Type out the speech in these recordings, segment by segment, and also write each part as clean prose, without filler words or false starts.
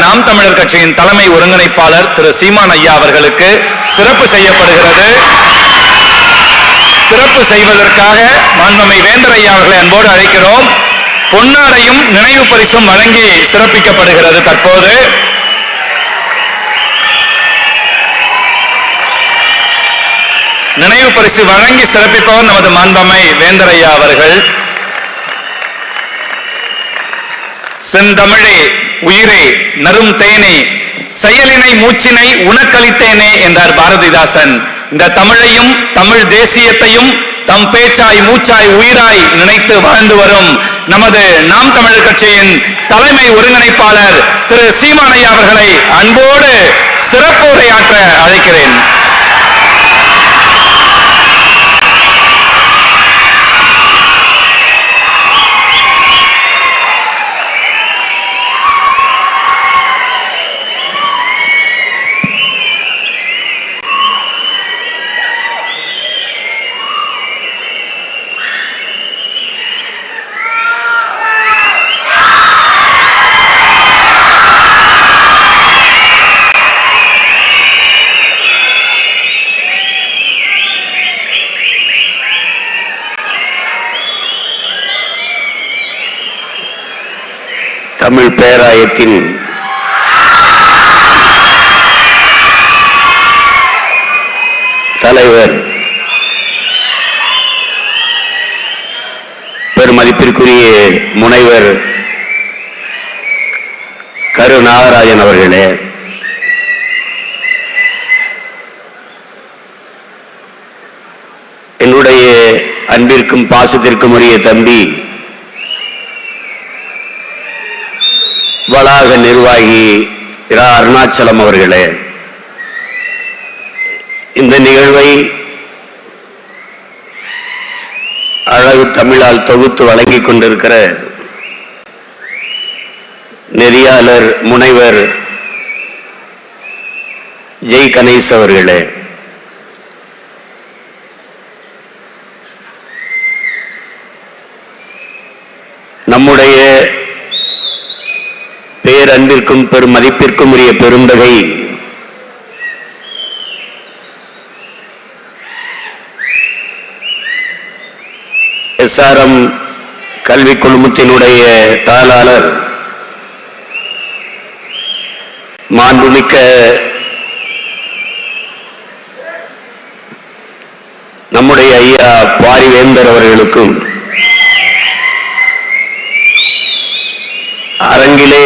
நாம் தமிழர் கட்சியின் தலைமை ஒருங்கிணைப்பாளர் திரு சீமான் ஐயா அவர்களுக்கு சிறப்பு செய்யப்படுகிறது. சிறப்பு செய்வதற்காக மாண்புமிகு வேந்தர் ஐயா அவர்களை அன்போடு அழைக்கிறோம். பொன்னாடையும் நினைவு பரிசும் வழங்கி சிறப்பிக்கப்படுகிறது. தற்போது நினைவு பரிசு வழங்கி சிறப்பிப்பவர் நமது மாண்பமை வேந்தர் ஐயா அவர்கள். செந்தமிழே உயிரே நரும் தேனே செயலினை மூச்சினை உனக்களித்தேனே என்றார் பாரதிதாசன். இந்த தமிழையும் தமிழ் தேசியத்தையும் தம் பேச்சாய் மூச்சாய் உயிராய் நினைத்து வாழ்ந்து வரும் நமது நாம் தமிழர் கட்சியின் தலைமை ஒருங்கிணைப்பாளர் திரு சீமான் ஐயா அவர்களை அன்போடு சிறப்பு உரையாற்ற அழைக்கிறேன். தமிழ் பேராயத்தின் தலைவர் பெருமதிப்பிற்குரிய முனைவர் கரு நாகராஜன் அவர்களே, என்னுடைய அன்பிற்கும் பாசத்திற்கும் உரிய தம்பி வளாக நிர்வாகி இரா அருணாச்சலம் அவர்களே, இந்த நிகழ்வை அழகு தமிழால் தொகுத்து வழங்கிக் கொண்டிருக்கிற நெறியாளர் முனைவர் ஜெய் கணேஷ் அவர்களே, நம்முடைய பேரன்பிற்கும் பெரும் மதிப்பிற்கும் உரிய பெருந்தகை SRM கல்வி குழுமத்தினுடைய தாளாளர் மாண்புமிக்க நம்முடைய ஐயா பாரிவேந்தர் அவர்களுக்கும், அரங்கிலே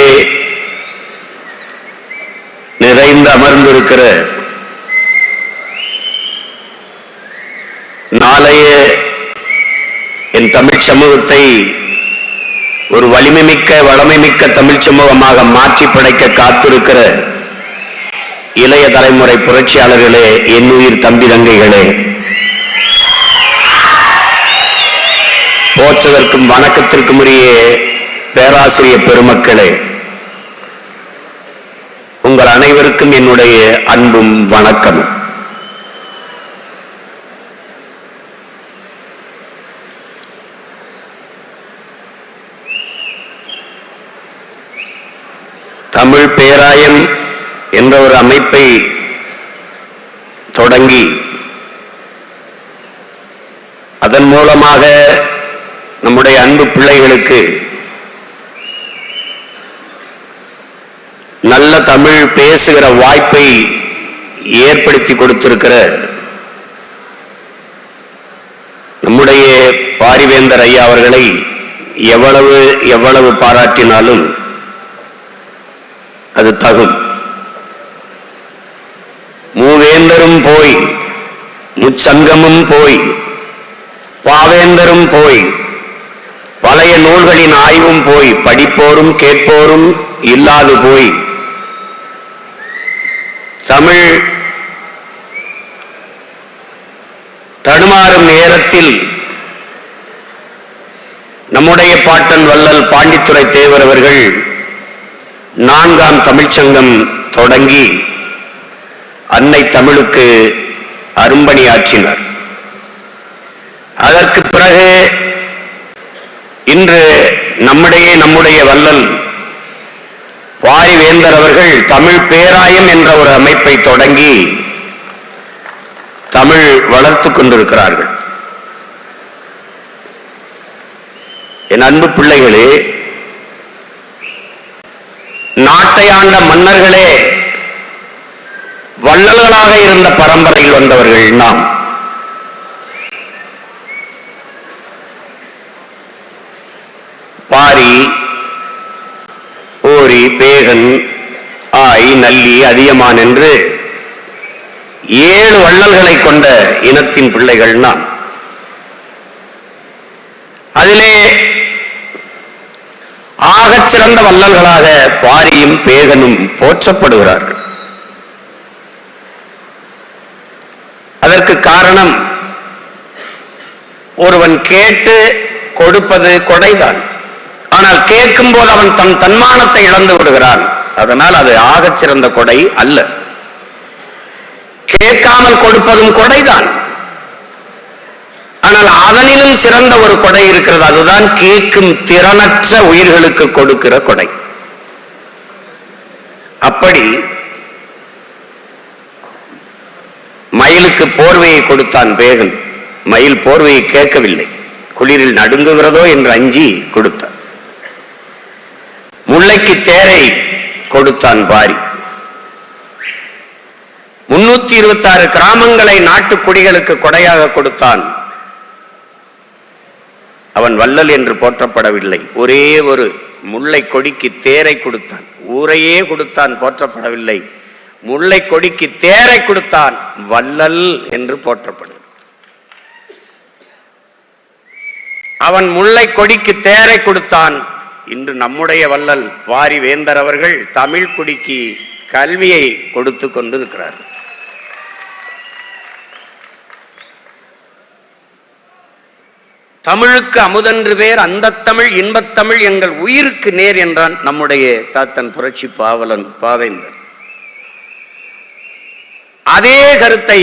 நிறைந்து அமர்ந்திருக்கிற நாளைய என் தமிழ் சமூகத்தை ஒரு வலிமை மிக்க வளமை மிக்க தமிழ் சமூகமாக மாற்றி படைக்க காத்திருக்கிற இளைய தலைமுறை புரட்சியாளர்களே, என்னுயிர் தம்பி தங்கைகளே, போற்றுவதற்கும் வணக்கத்திற்கும் உரிய பேராசிரியர் பெருமக்களே, உங்கள் அனைவருக்கும் என்னுடைய அன்பும் வணக்கம். தமிழ் பேராயம் என்ற ஒரு அமைப்பை தொடங்கி அதன் மூலமாக நம்முடைய அன்பு பிள்ளைகளுக்கு நல்ல தமிழ் பேசுகிற வாய்ப்பை ஏற்படுத்தி கொடுத்திருக்கிற நம்முடைய பாரிவேந்தர் ஐயா அவர்களை எவ்வளவு எவ்வளவு பாராட்டினாலும் அது தகும். மூவேந்தரும் போய் முச்சங்கமும் போய் பாவேந்தரும் போய் பழைய நூல்களின் ஆய்வும் போய் படிப்போரும் கேட்போரும் இல்லாது போய் தமிழ் தடுமாறும் நேரத்தில் நம்முடைய பாட்டன் வள்ளல் பாண்டித்துரை தேவர் அவர்கள் 4ஆம் தமிழ்ச்சங்கம் தொடங்கி அன்னை தமிழுக்கு அரும்பணியாற்றினார். அதற்கு பிறகு இன்று நம்முடைய வள்ளல் பாரிவேந்தர் அவர்கள் தமிழ் பேராயம் என்ற ஒரு அமைப்பை தொடங்கி தமிழ் வளர்த்துக் கொண்டிருக்கிறார்கள். என் அன்பு பிள்ளைகளே, நாட்டை ஆண்ட மன்னர்களே வள்ளல்களாக இருந்த பரம்பரையில் வந்தவர்கள் நாம். பாரி, ஓரி, பேகன், ஆய், நல்லி, அதியமான் என்று 7 வள்ளல்களை கொண்ட இனத்தின் பிள்ளைகள் நாம். அதிலே ஆகச் சிறந்த வள்ளல்களாக பாரியும் பேகனும் போற்றப்படுகிறார்கள். அதற்கு காரணம், ஒருவன் கேட்டு கொடுப்பது கொடைதான். ஆனால் கேட்கும் போது அவன் தன் தன்மானத்தை இழந்து விடுகிறான். அதனால் அது ஆகச் சிறந்த கொடை அல்ல. கேட்காமல் கொடுப்பதும் கொடைதான். ஆனால் அதனிலும் சிறந்த ஒரு கொடை இருக்கிறது. அதுதான் கேட்கும் திறனற்ற உயிர்களுக்கு கொடுக்கிற கொடை. அப்படி மயிலுக்கு போர்வையை கொடுத்தான் பேகன். மயில் போர்வையை கேட்கவில்லை, குளிரில் நடுங்குகிறதோ என்று அஞ்சி கொடுத்தான். முல்லைக்கு தேரை கொடுத்தான் பாரி. 326 கிராமங்களை நாட்டுக்குடிகளுக்கு கொடையாக கொடுத்தான். அவன் வள்ளல் என்று போற்றப்படவில்லை. ஒரே ஒரு முல்லை கொடிக்கு தேரை கொடுத்தான். ஊரையே கொடுத்தான், போற்றப்படவில்லை. முல்லை கொடிக்கு தேரை கொடுத்தான், வள்ளல் என்று போற்றப்படும். அவன் முல்லை கொடிக்கு தேரை கொடுத்தான். இன்று நம்முடைய வள்ளல் பாரிவேந்தர் அவர்கள் தமிழ் குடிக்கு கல்வியை கொடுத்து கொண்டிருக்கிறார். தமிழுக்கு அமுதன்று பேர், அந்த தமிழ் இன்பத்தமிழ் எங்கள் உயிருக்கு நேர் என்றான் நம்முடைய தாத்தன் புரட்சி பாவலன் பாவேந்தன். அதே கருத்தை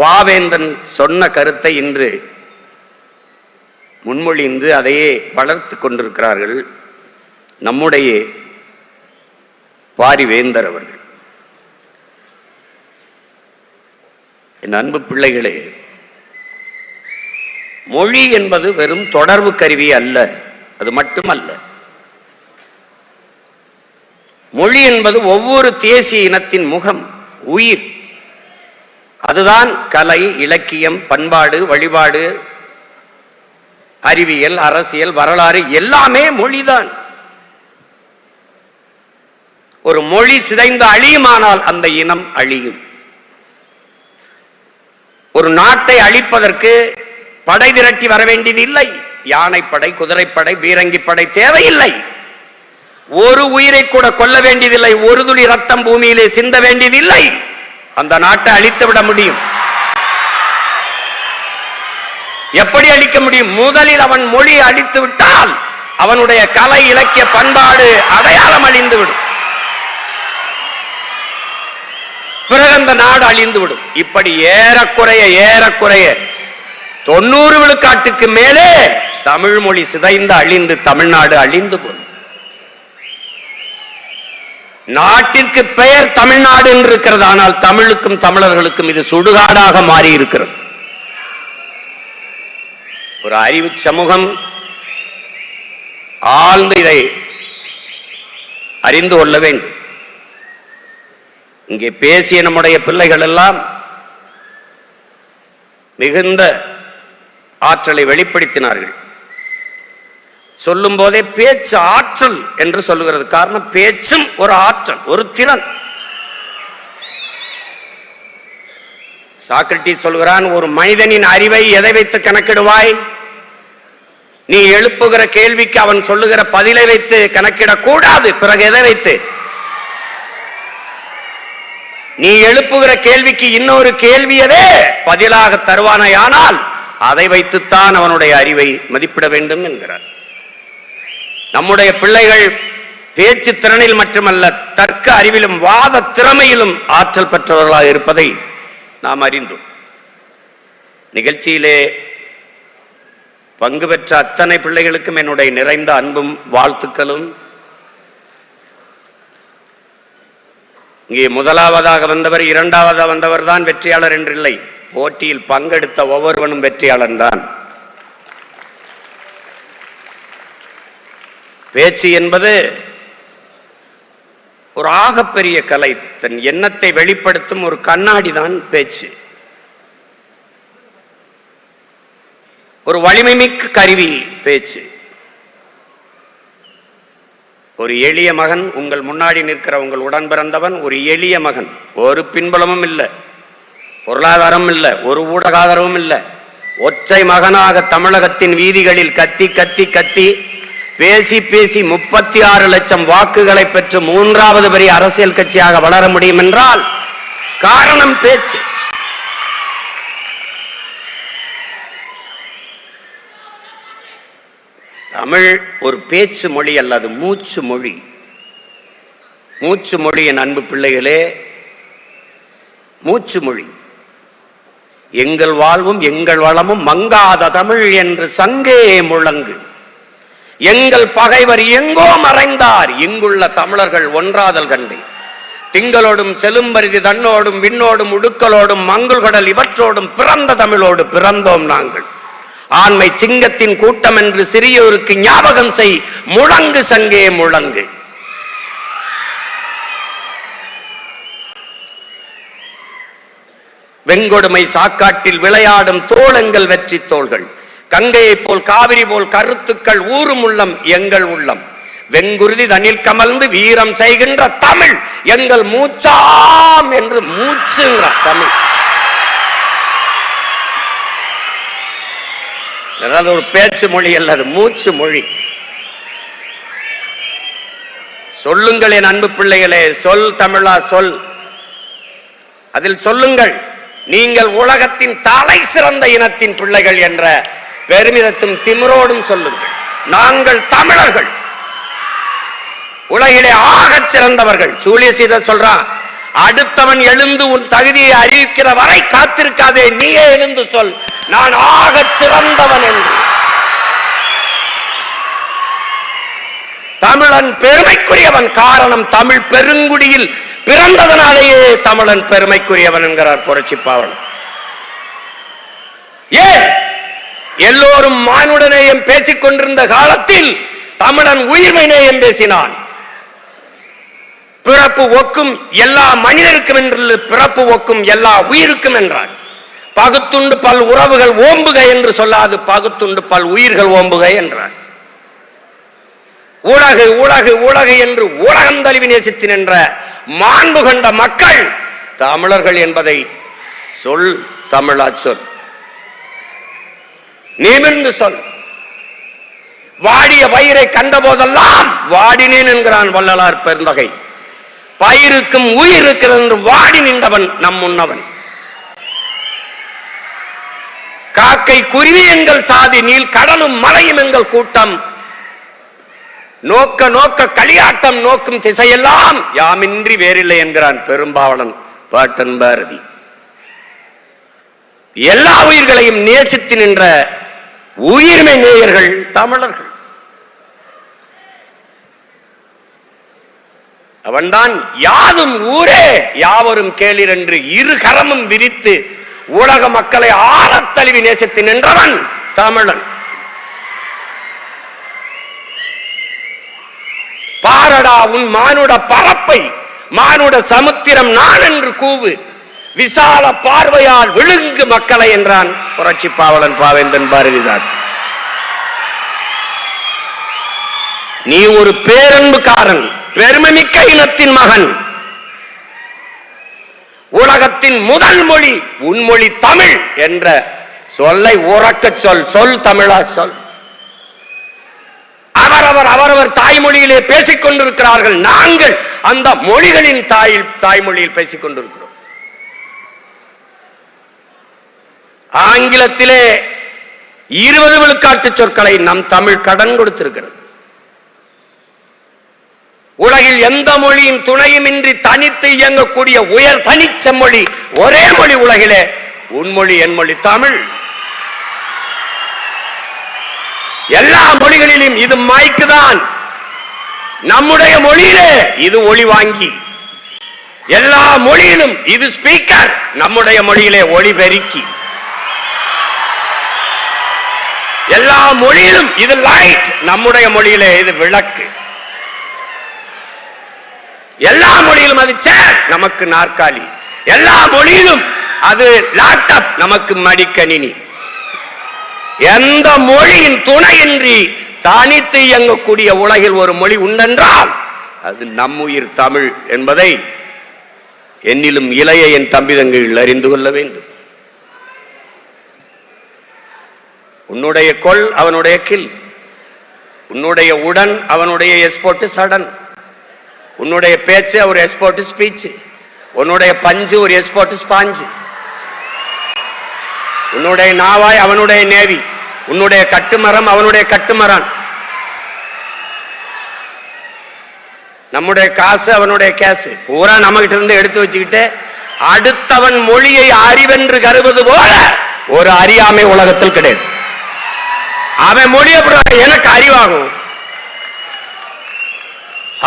பாவேந்தன் சொன்ன கருத்தை இன்று முன்மொழிந்து அதையே வளர்த்து கொண்டிருக்கிறார்கள் நம்முடைய பாரிவேந்தர் அவர்கள். என் அன்பு பிள்ளைகளே, மொழி என்பது வெறும் தொடர்பு கருவி அல்ல. அது மட்டுமல்ல, மொழி என்பது ஒவ்வொரு தேசிய இனத்தின் முகம், உயிர். அதுதான் கலை, இலக்கியம், பண்பாடு, வழிபாடு, அறிவியல், அரசியல், வரலாறு எல்லாமே மொழிதான். ஒரு மொழி சிதைந்து அழியுமானால் அந்த இனம் அழியும். ஒரு நாட்டை அழிப்பதற்கு படை திரட்டி வர வேண்டியது இல்லை. யானைப்படை, குதிரைப்படை, பீரங்கி படை தேவையில்லை. ஒரு உயிரை கூட கொல்ல வேண்டியதில்லை. ஒரு துளி ரத்தம் பூமியிலே சிந்த வேண்டியதில்லை. அந்த நாட்டை அழித்து விட முடியும். எப்படி அழிக்க முடியும்? முதலில் அவன் மொழி அழித்து விட்டால் அவனுடைய கலை, இலக்கிய, பண்பாடு, அடையாளம் அழிந்துவிடும். பிறகு அந்த நாடு அழிந்துவிடும். இப்படி ஏறக்குறைய 90 விழுக்காட்டுக்கு மேலே தமிழ் மொழி சிதைந்து அழிந்து தமிழ்நாடு அழிந்து போகும். நாட்டிற்கு பெயர் தமிழ்நாடு என்று இருக்கிறது. ஆனால் தமிழுக்கும் தமிழர்களுக்கும் இது சுடுகாடாக மாறி இருக்கிறது. ஒரு அறிவு சமூகம் ஆழ்ந்து இதை அறிந்து கொள்ள வேண்டும். இங்கே பேசிய நம்முடைய பிள்ளைகள் எல்லாம் மிகுந்த ஆற்றலை வெளிப்படுத்தினார்கள். சொல்லும் போதே பேச்சு ஆற்றல் என்று சொல்லுகிறது. காரணம், பேச்சும் ஒரு ஆற்றல், ஒரு திறன். சாக்ரட்டிஸ் சொல்கிறான், ஒரு மனிதனின் அறிவை எதை வைத்து கணக்கிடுவாய்? நீ எழுப்புகிற கேள்விக்கு அவன் சொல்லுகிற பதிலை வைத்து கணக்கிடக்கூடாது. பிறகு எதை வைத்து? நீ எழுப்புகிற கேள்விக்கு இன்னொரு கேள்வியவே பதிலாக தருவானையானால் அதை வைத்துத்தான் அவனுடைய அறிவை மதிப்பிட வேண்டும் என்கிறார். நம்முடைய பிள்ளைகள் பேச்சு திறனில் மட்டுமல்ல, தர்க்க அறிவிலும் வாத திறமையிலும் ஆற்றல் பெற்றவர்களாக இருப்பதை நாம் அறிந்தோம். நிகழ்ச்சியிலே பங்கு பெற்ற அத்தனை பிள்ளைகளுக்கும் என்னுடைய நிறைந்த அன்பும் வாழ்த்துக்களும். இங்கே முதலாவதாக வந்தவர் இரண்டாவதாக வந்தவர் தான் வெற்றியாளர் என்றில்லை. போட்டியில் பங்கெடுத்த ஒவ்வொருவனும் வெற்றியாளன் தான். பேச்சு என்பது ஒரு ஆகப்பெரிய கலை. தன் எண்ணத்தை வெளிப்படுத்தும் ஒரு கண்ணாடி தான் பேச்சு. ஒரு வலிமை மிக்க கருவி பேச்சு. ஒரு எளிய மகன் உங்கள் முன்னாடி நிற்கிற உங்கள் உடன் பிறந்தவன் ஒரு எளிய மகன். ஒரு பின்புலமும் இல்லை, பொருளாதாரம் இல்லை, ஒரு ஊடக ஆதரவும் இல்லை. ஒற்றை மகனாக தமிழகத்தின் வீதிகளில் கத்தி கத்தி கத்தி பேசி பேசி 36 லட்சம் வாக்குகளை பெற்று 3வது பெரிய அரசியல் கட்சியாக வளர முடியும் என்றால் காரணம் பேச்சு. தமிழ் ஒரு பேச்சு மொழி அல்ல, அது மூச்சு மொழி. மூச்சு மொழி என் அன்பு பிள்ளைகளே, மூச்சு மொழி. எங்கள் வாழ்வும் எங்கள் வளமும் மங்காத தமிழ் என்று சங்கே முழங்கு. எங்கள் பகைவர் எங்கோ மறைந்தார், இங்குள்ள தமிழர்கள் ஒன்றாதல் கண்டே. திங்களோடும் செலும்பரிதி தன்னோடும் விண்ணோடும் உடுக்கலோடும் மங்குள் கடல் இவற்றோடும் பிறந்த தமிழோடு பிறந்தோம் நாங்கள். ஆண்மை சிங்கத்தின் கூட்டம் என்று சிறியோருக்கு ஞாபகம் செய், முழங்கு சங்கே முழங்கு. வெங்கொடுமை சாக்காட்டில் விளையாடும் தோளங்கள் வெற்றி தோள்கள். கங்கையை போல் காவிரி போல் கருத்துக்கள் ஊரும் உள்ளம் எங்கள் உள்ளம். வெங்குருதி தனில் கமழ்ந்து வீரம் செய்கின்ற தமிழ் எங்கள் மூச்சாம் என்று மூச்சுங்கிற தமிழ். ஒரு பேச்சு மொழி அல்ல, அது மூச்சு மொழி. சொல்லுங்கள் என் அன்பு பிள்ளைகளே, சொல் தமிழா சொல். அதில் சொல்லுங்கள், நீங்கள் உலகத்தின் தலை சிறந்த இனத்தின் பிள்ளைகள் என்ற பெருமிதத்தும் திமிரோடும் சொல்லுங்கள். நாங்கள் தமிழர்கள், உலகிலே ஆகச் சிறந்தவர்கள். ஜூலியஸ் சொல்றான், அடுத்தவன் எழுந்து உன் தகுதியை அறிவிக்கிற வரை காத்திருக்காதே, நீயே எழுந்து சொல் நான் ஆகச் சிறந்தவன் என்று. தமிழன் பெருமைக்குரியவன். காரணம், தமிழ் பெருங்குடியில் பிறந்ததனாலேயே தமிழன் பெருமைக்குரியவன் என்கிறார் புரட்சி பாவலர். ஏன் எல்லோரும் மானுட நேயம் பேசிக் கொண்டிருந்த காலத்தில் தமிழன் உயிர்மை நேயம் பேசினான். பிறப்பு ஒக்கும் எல்லா மனிதருக்கும் என்று பிறப்பு ஒக்கும் எல்லா உயிருக்கும் என்றான். பகுத்துண்டு பல் உறவுகள் ஓம்புக என்று சொல்லாது, பகுத்துண்டு பல் உயிர்கள் ஓம்புக என்றான். உலகு உலகு உலகு என்று உலகம் தழுவி நேசித்து நின்ற மாண்பு கண்ட மக்கள் தமிழர்கள் என்பதை சொல் தமிழா சொல், நிமிர்ந்து சொல். வாடிய பயிரை கண்ட போதெல்லாம் வாடினேன் என்கிறான் வள்ளலார் பெருந்தகை. பயிருக்கும் உயிர் இருக்கிறது என்று வாடி நின்றவன் நம் முன்னவன். காக்கை குருவி எங்கள் சாதி, நீல் கடலும் மலையும் எங்கள் கூட்டம். நோக்க நோக்க களியாட்டம் நோக்கும் திசையெல்லாம் யாமின்றி வேறில்லை என்கிறான் பெரும்பாவளன் பாட்டன் பாரதி. எல்லா உயிர்களையும் நேசித்து நின்ற உயிர்மை நேயர்கள் தமிழர்கள். அவன்தான் யாதும் ஊரே யாவரும் கேளிர் என்று இரு கரமும் விரித்து உலக மக்களை ஆழத்தழுவி நேசித்து நின்றவன் தமிழன். பாரடா உன் மானுட பரப்பை, மானுட சமுத்திரம் நான் என்று கூவு, விசால பார்வையால் விழுங்கு மக்களை என்றான் புரட்சி பாவலன் பாவேந்தன் பாரதிதாசன். நீ ஒரு பேரன்புக்காரன், பெருமைமிக்க இனத்தின் மகன். உலகத்தின் முதல் மொழி உன் மொழி தமிழ் என்ற சொல்லை உறக்க சொல். சொல் தமிழா சொல். அவரவர் தாய்மொழியிலே பேசிக் கொண்டிருக்கிறார்கள். நாங்கள் அந்த மொழிகளின் தாய்மொழியில் பேசிக் கொண்டிருக்கிறோம். ஆங்கிலத்திலே 20 விழுக்காட்டு சொற்களை நம் தமிழ் கடன் கொடுத்திருக்கிறது. உலகில் எந்த மொழியின் துணையுமின்றி தனித்து இயங்கக்கூடிய உயர் தனிச்ச மொழி ஒரே மொழி உலகிலே உன் மொழி என் மொழி தமிழ். எல்லா மொழிகளிலும் இது மைக்கு தான். நம்முடைய மொழியிலே இது ஒளி வாங்கி. எல்லா மொழியிலும் இது ஸ்பீக்கர், நம்முடைய மொழியிலே ஒளிபெருக்கி. எல்லா மொழியிலும் இது லைட், நம்முடைய மொழியிலே இது விளக்கு. எல்லா மொழியிலும் அது சேர், நமக்கு நாற்காலி. எல்லா மொழியிலும் அது லேப்டாப், நமக்கு மடிக்கணினி. எந்த மொழியின் துணையின்றி தனித்து இயங்கக்கூடிய உலகில் ஒரு மொழி உண்டென்றால் அது நம்முயிர் தமிழ் என்பதை என்னிலும் இளைய என் தம்பி தங்கைகள் அறிந்து கொள்ள வேண்டும். உன்னுடைய கொள் அவனுடைய கில், உன்னுடைய உடன் அவனுடைய எஸ்போர்ட் சடன், உன்னுடைய பேச்சு ஒரு எஸ்போர்ட் ஸ்பீச், உன்னுடைய பஞ்சு ஒரு எஸ்போர்ட் ஸ்பாஞ்சு, உன்னுடைய நாவாய் அவனுடைய நேவி, உன்னுடைய கட்டுமரம் அவனுடைய கட்டுமரான், நம்முடைய காசு அவனுடைய கேசு, பூரா நம்மகிட்ட இருந்து எடுத்து வச்சுக்கிட்டு அடுத்தவன் மொழியை அறிவென்று கருவது போல ஒரு அறியாமை உலகத்தில் கிடையாது. அவன் மொழியை எனக்கு அறிவாகும்.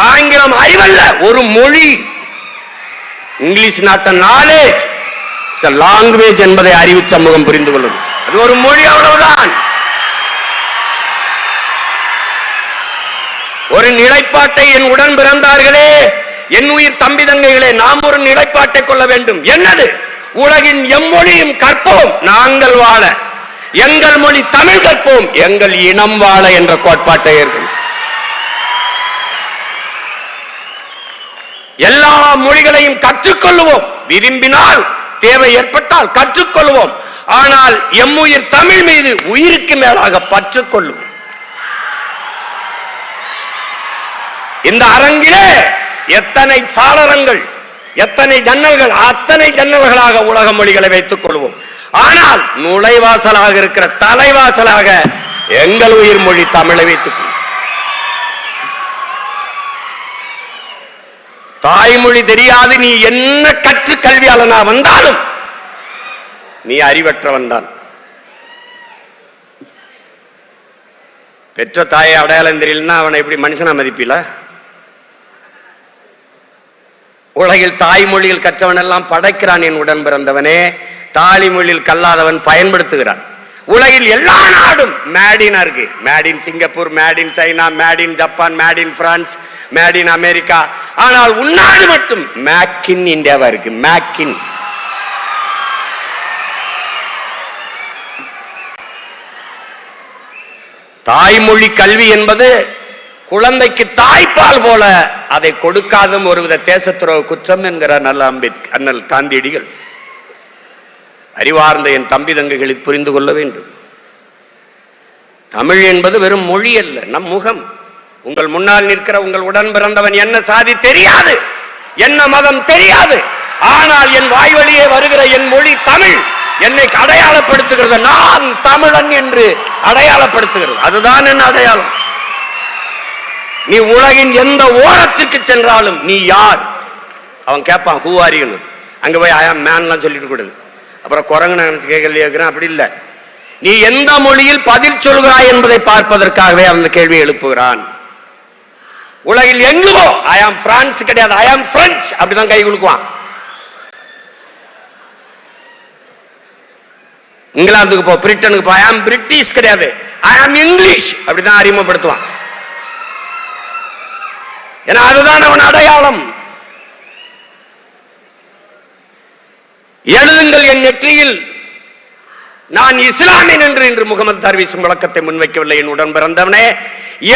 ஆங்கிலம் அறிவல்ல, ஒரு மொழி. இங்கிலீஷ் நாட் நாலேஜ், லாங்குவேஜ் என்பதை அறிவு சமூகம் புரிந்து கொள்ளும். அது ஒரு மொழி, அவ்வளவுதான். ஒரு நிலைப்பாட்டை என் உடன் பிறந்தார்களே, என் உயிர் தம்பி தங்கைகளே, நாம் ஒரு நிலைப்பாட்டை கொள்ள வேண்டும். என்னது? உலகின் எம்மொழியும் கற்போம், நாங்கள் வாழ. எங்கள் மொழி தமிழ் கற்போம், எங்கள் இனம் வாழ என்ற கோட்பாட்டை ஏற்கும். எல்லா மொழிகளையும் கற்றுக்கொள்வோம், விரும்பினால் தேவை ஏற்பட்டால் கற்றுக்கொள்வோம். ஆனால் எம்முயிர் தமிழ் மீது உயிருக்கு மேலாக பற்றுக்கொள்ளும். இந்த அரங்கிலே எத்தனை சாளரங்கள், எத்தனை ஜன்னல்கள், அத்தனை ஜன்னல்களாக உலக மொழிகளை வைத்துக் கொள்வோம். ஆனால் நுழைவாசலாக இருக்கிற தலைவாசலாக எங்கள் உயிர் மொழி தமிழை வைத்துக் கொள்வோம். தாய்மொழி தெரியாது நீ என்ன கற்று கல்வியாளனா வந்தாலும் நீ அறிவற்றவன் தான். பெற்ற தாயை அடையாளம் தெரியலன்னா அவனை எப்படி மனுஷனா மதிப்பில? உலகில் தாய்மொழியில் கற்றவன் எல்லாம் படைக்கிறான். என் உடன் பிறந்தவனே, தாய்மொழியில் கல்லாதவன் பயன்படுத்துகிறான். உலகில் எல்லா நாடும் மேடினா இருக்கு. Made in Singapore, made in China, made in Japan, made in France, made in America. ஆனால் உன்னாடு மட்டும் மேக் இன் இந்தியாவா இருக்கு. Make in. தாய்மொழி கல்வி என்பது குழந்தைக்கு தாய்ப்பால் போல, அதை கொடுக்காதும் ஒருவித தேசத்துறவு குற்றம் என்கிறார் நல்ல அண்ணல் காந்தியடிகள். அறிவார்ந்த என் தம்பி தங்கைகளை புரிந்து கொள்ள வேண்டும். தமிழ் என்பது வெறும் மொழி அல்ல, நம் முகம். உங்கள் முன்னால் நிற்கிற உங்கள் உடன் பிறந்தவன் என்ன சாதி தெரியாது, என்ன மதம் தெரியாது. ஆனால் என் வாய் வழியே வருகிற என் மொழி தமிழ் என்னை அடையாளப்படுத்துகிறது. நான் தமிழன் என்று அடையாளப்படுத்துகிறது. அதுதான் என் அடையாளம். நீ உலகின் எந்த ஓரத்துக்கு சென்றாலும் நீ யார்? அவன் கேட்பான், ஹூ ஆர் யூ? அங்க போய் ஐ ஆம் மேன்லாம் சொல்லிட்டு கூடாது. அப்புறம் குரங்கு நினைச்சு கேட்கலையா? அப்படி இல்லை. நீ எந்த மொழியில் பதில் சொல்கிறாய் என்பதை பார்ப்பதற்காகவே அவன் கேள்வி எழுப்புகிறான். உலகில் எங்குவோ ஐ ஆம் பிரான்ஸ் கிடையாது, ஐ ஆம் பிரெஞ்சு அப்படிதான் கை குலுக்குவான். இங்கிலாந்துக்கு போ, பிரிட்டனுக்கு போ, ஐ ஆம் பிரிட்டிஷ் கிடையாது, ஐ ஆம் இங்கிலீஷ் அப்படிதான் அறிமுகப்படுத்துவான். ஏன்னா அதுதான் அவன் அடையாளம். எழுதுங்கள் என் நெற்றியில் நான் இஸ்லாமியன் என்று இன்று முகமது தர்வீஸ் முழக்கத்தை முன்வைக்கவில்லை. என் உடன் பிறந்தவனே,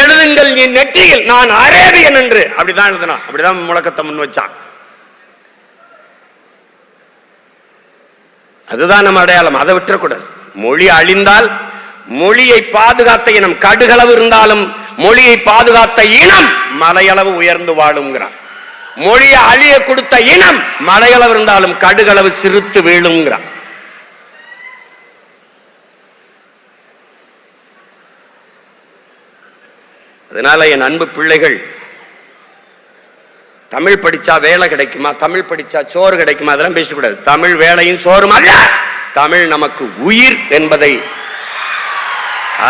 எழுதுங்கள் என் நெற்றியில் நான் அரேபியன் என்று. அப்படிதான் எழுதினான், அப்படிதான் முழக்கத்தை முன் வச்சான். அதுதான் நம்ம அடையாளம். அதை விட்டுறக்கூடாது. மொழி அழிந்தால் மொழியை பாதுகாத்த இனம், கடுகளவு இருந்தாலும் மொழியை பாதுகாத்த இனம் மலையளவு உயர்ந்து வாழுங்கிறான். மொழியை அழிய கொடுத்த இனம் மலையளவு இருந்தாலும் கடுகளவு சிறுத்து வீழுங்கிறான். அதனால என் அன்பு பிள்ளைகள், தமிழ் படிச்சா வேலை கிடைக்குமா, தமிழ் படிச்சா சோறு கிடைக்குமா, அதெல்லாம் பேசக்கூடாது. தமிழ் வேலையும் சோறும் அல்ல, தமிழ் நமக்கு உயிர் என்பதை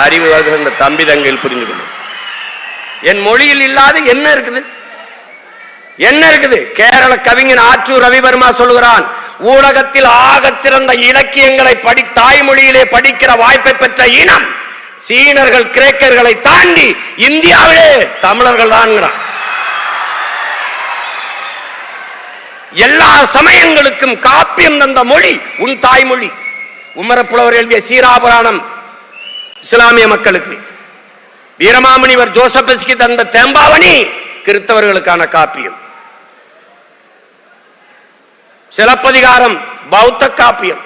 அறிவு வகுந்த தம்பி தங்கையில் புரிந்து கொள்ளும். என் மொழியில் இல்லாத என்ன இருக்குது? என்ன இருக்குது? கேரள கவிஞன் ஆற்றூர் ரவிவர்மா சொல்கிறான், ஊடகத்தில் ஆகச் சிறந்த இலக்கியங்களை தாய்மொழியிலே படிக்கிற வாய்ப்பை பெற்ற இனம் சீனர்கள் கிரேக்கர்களை தாண்டி இந்தியாவிலே தமிழர்கள் தான். எல்லா சமயங்களுக்கும் காப்பியம் தந்த மொழி உன் தாய்மொழி. உமரப்புலவர் எழுதிய சீராபுராணம் இஸ்லாமிய மக்களுக்கு, வீரமாமுனிவர் ஜோசபஸ்கி தந்த தேம்பாவணி கிறிஸ்தவர்களுக்கான காப்பியம், சிலப்பதிகாரம் பௌத்த காப்பியம்,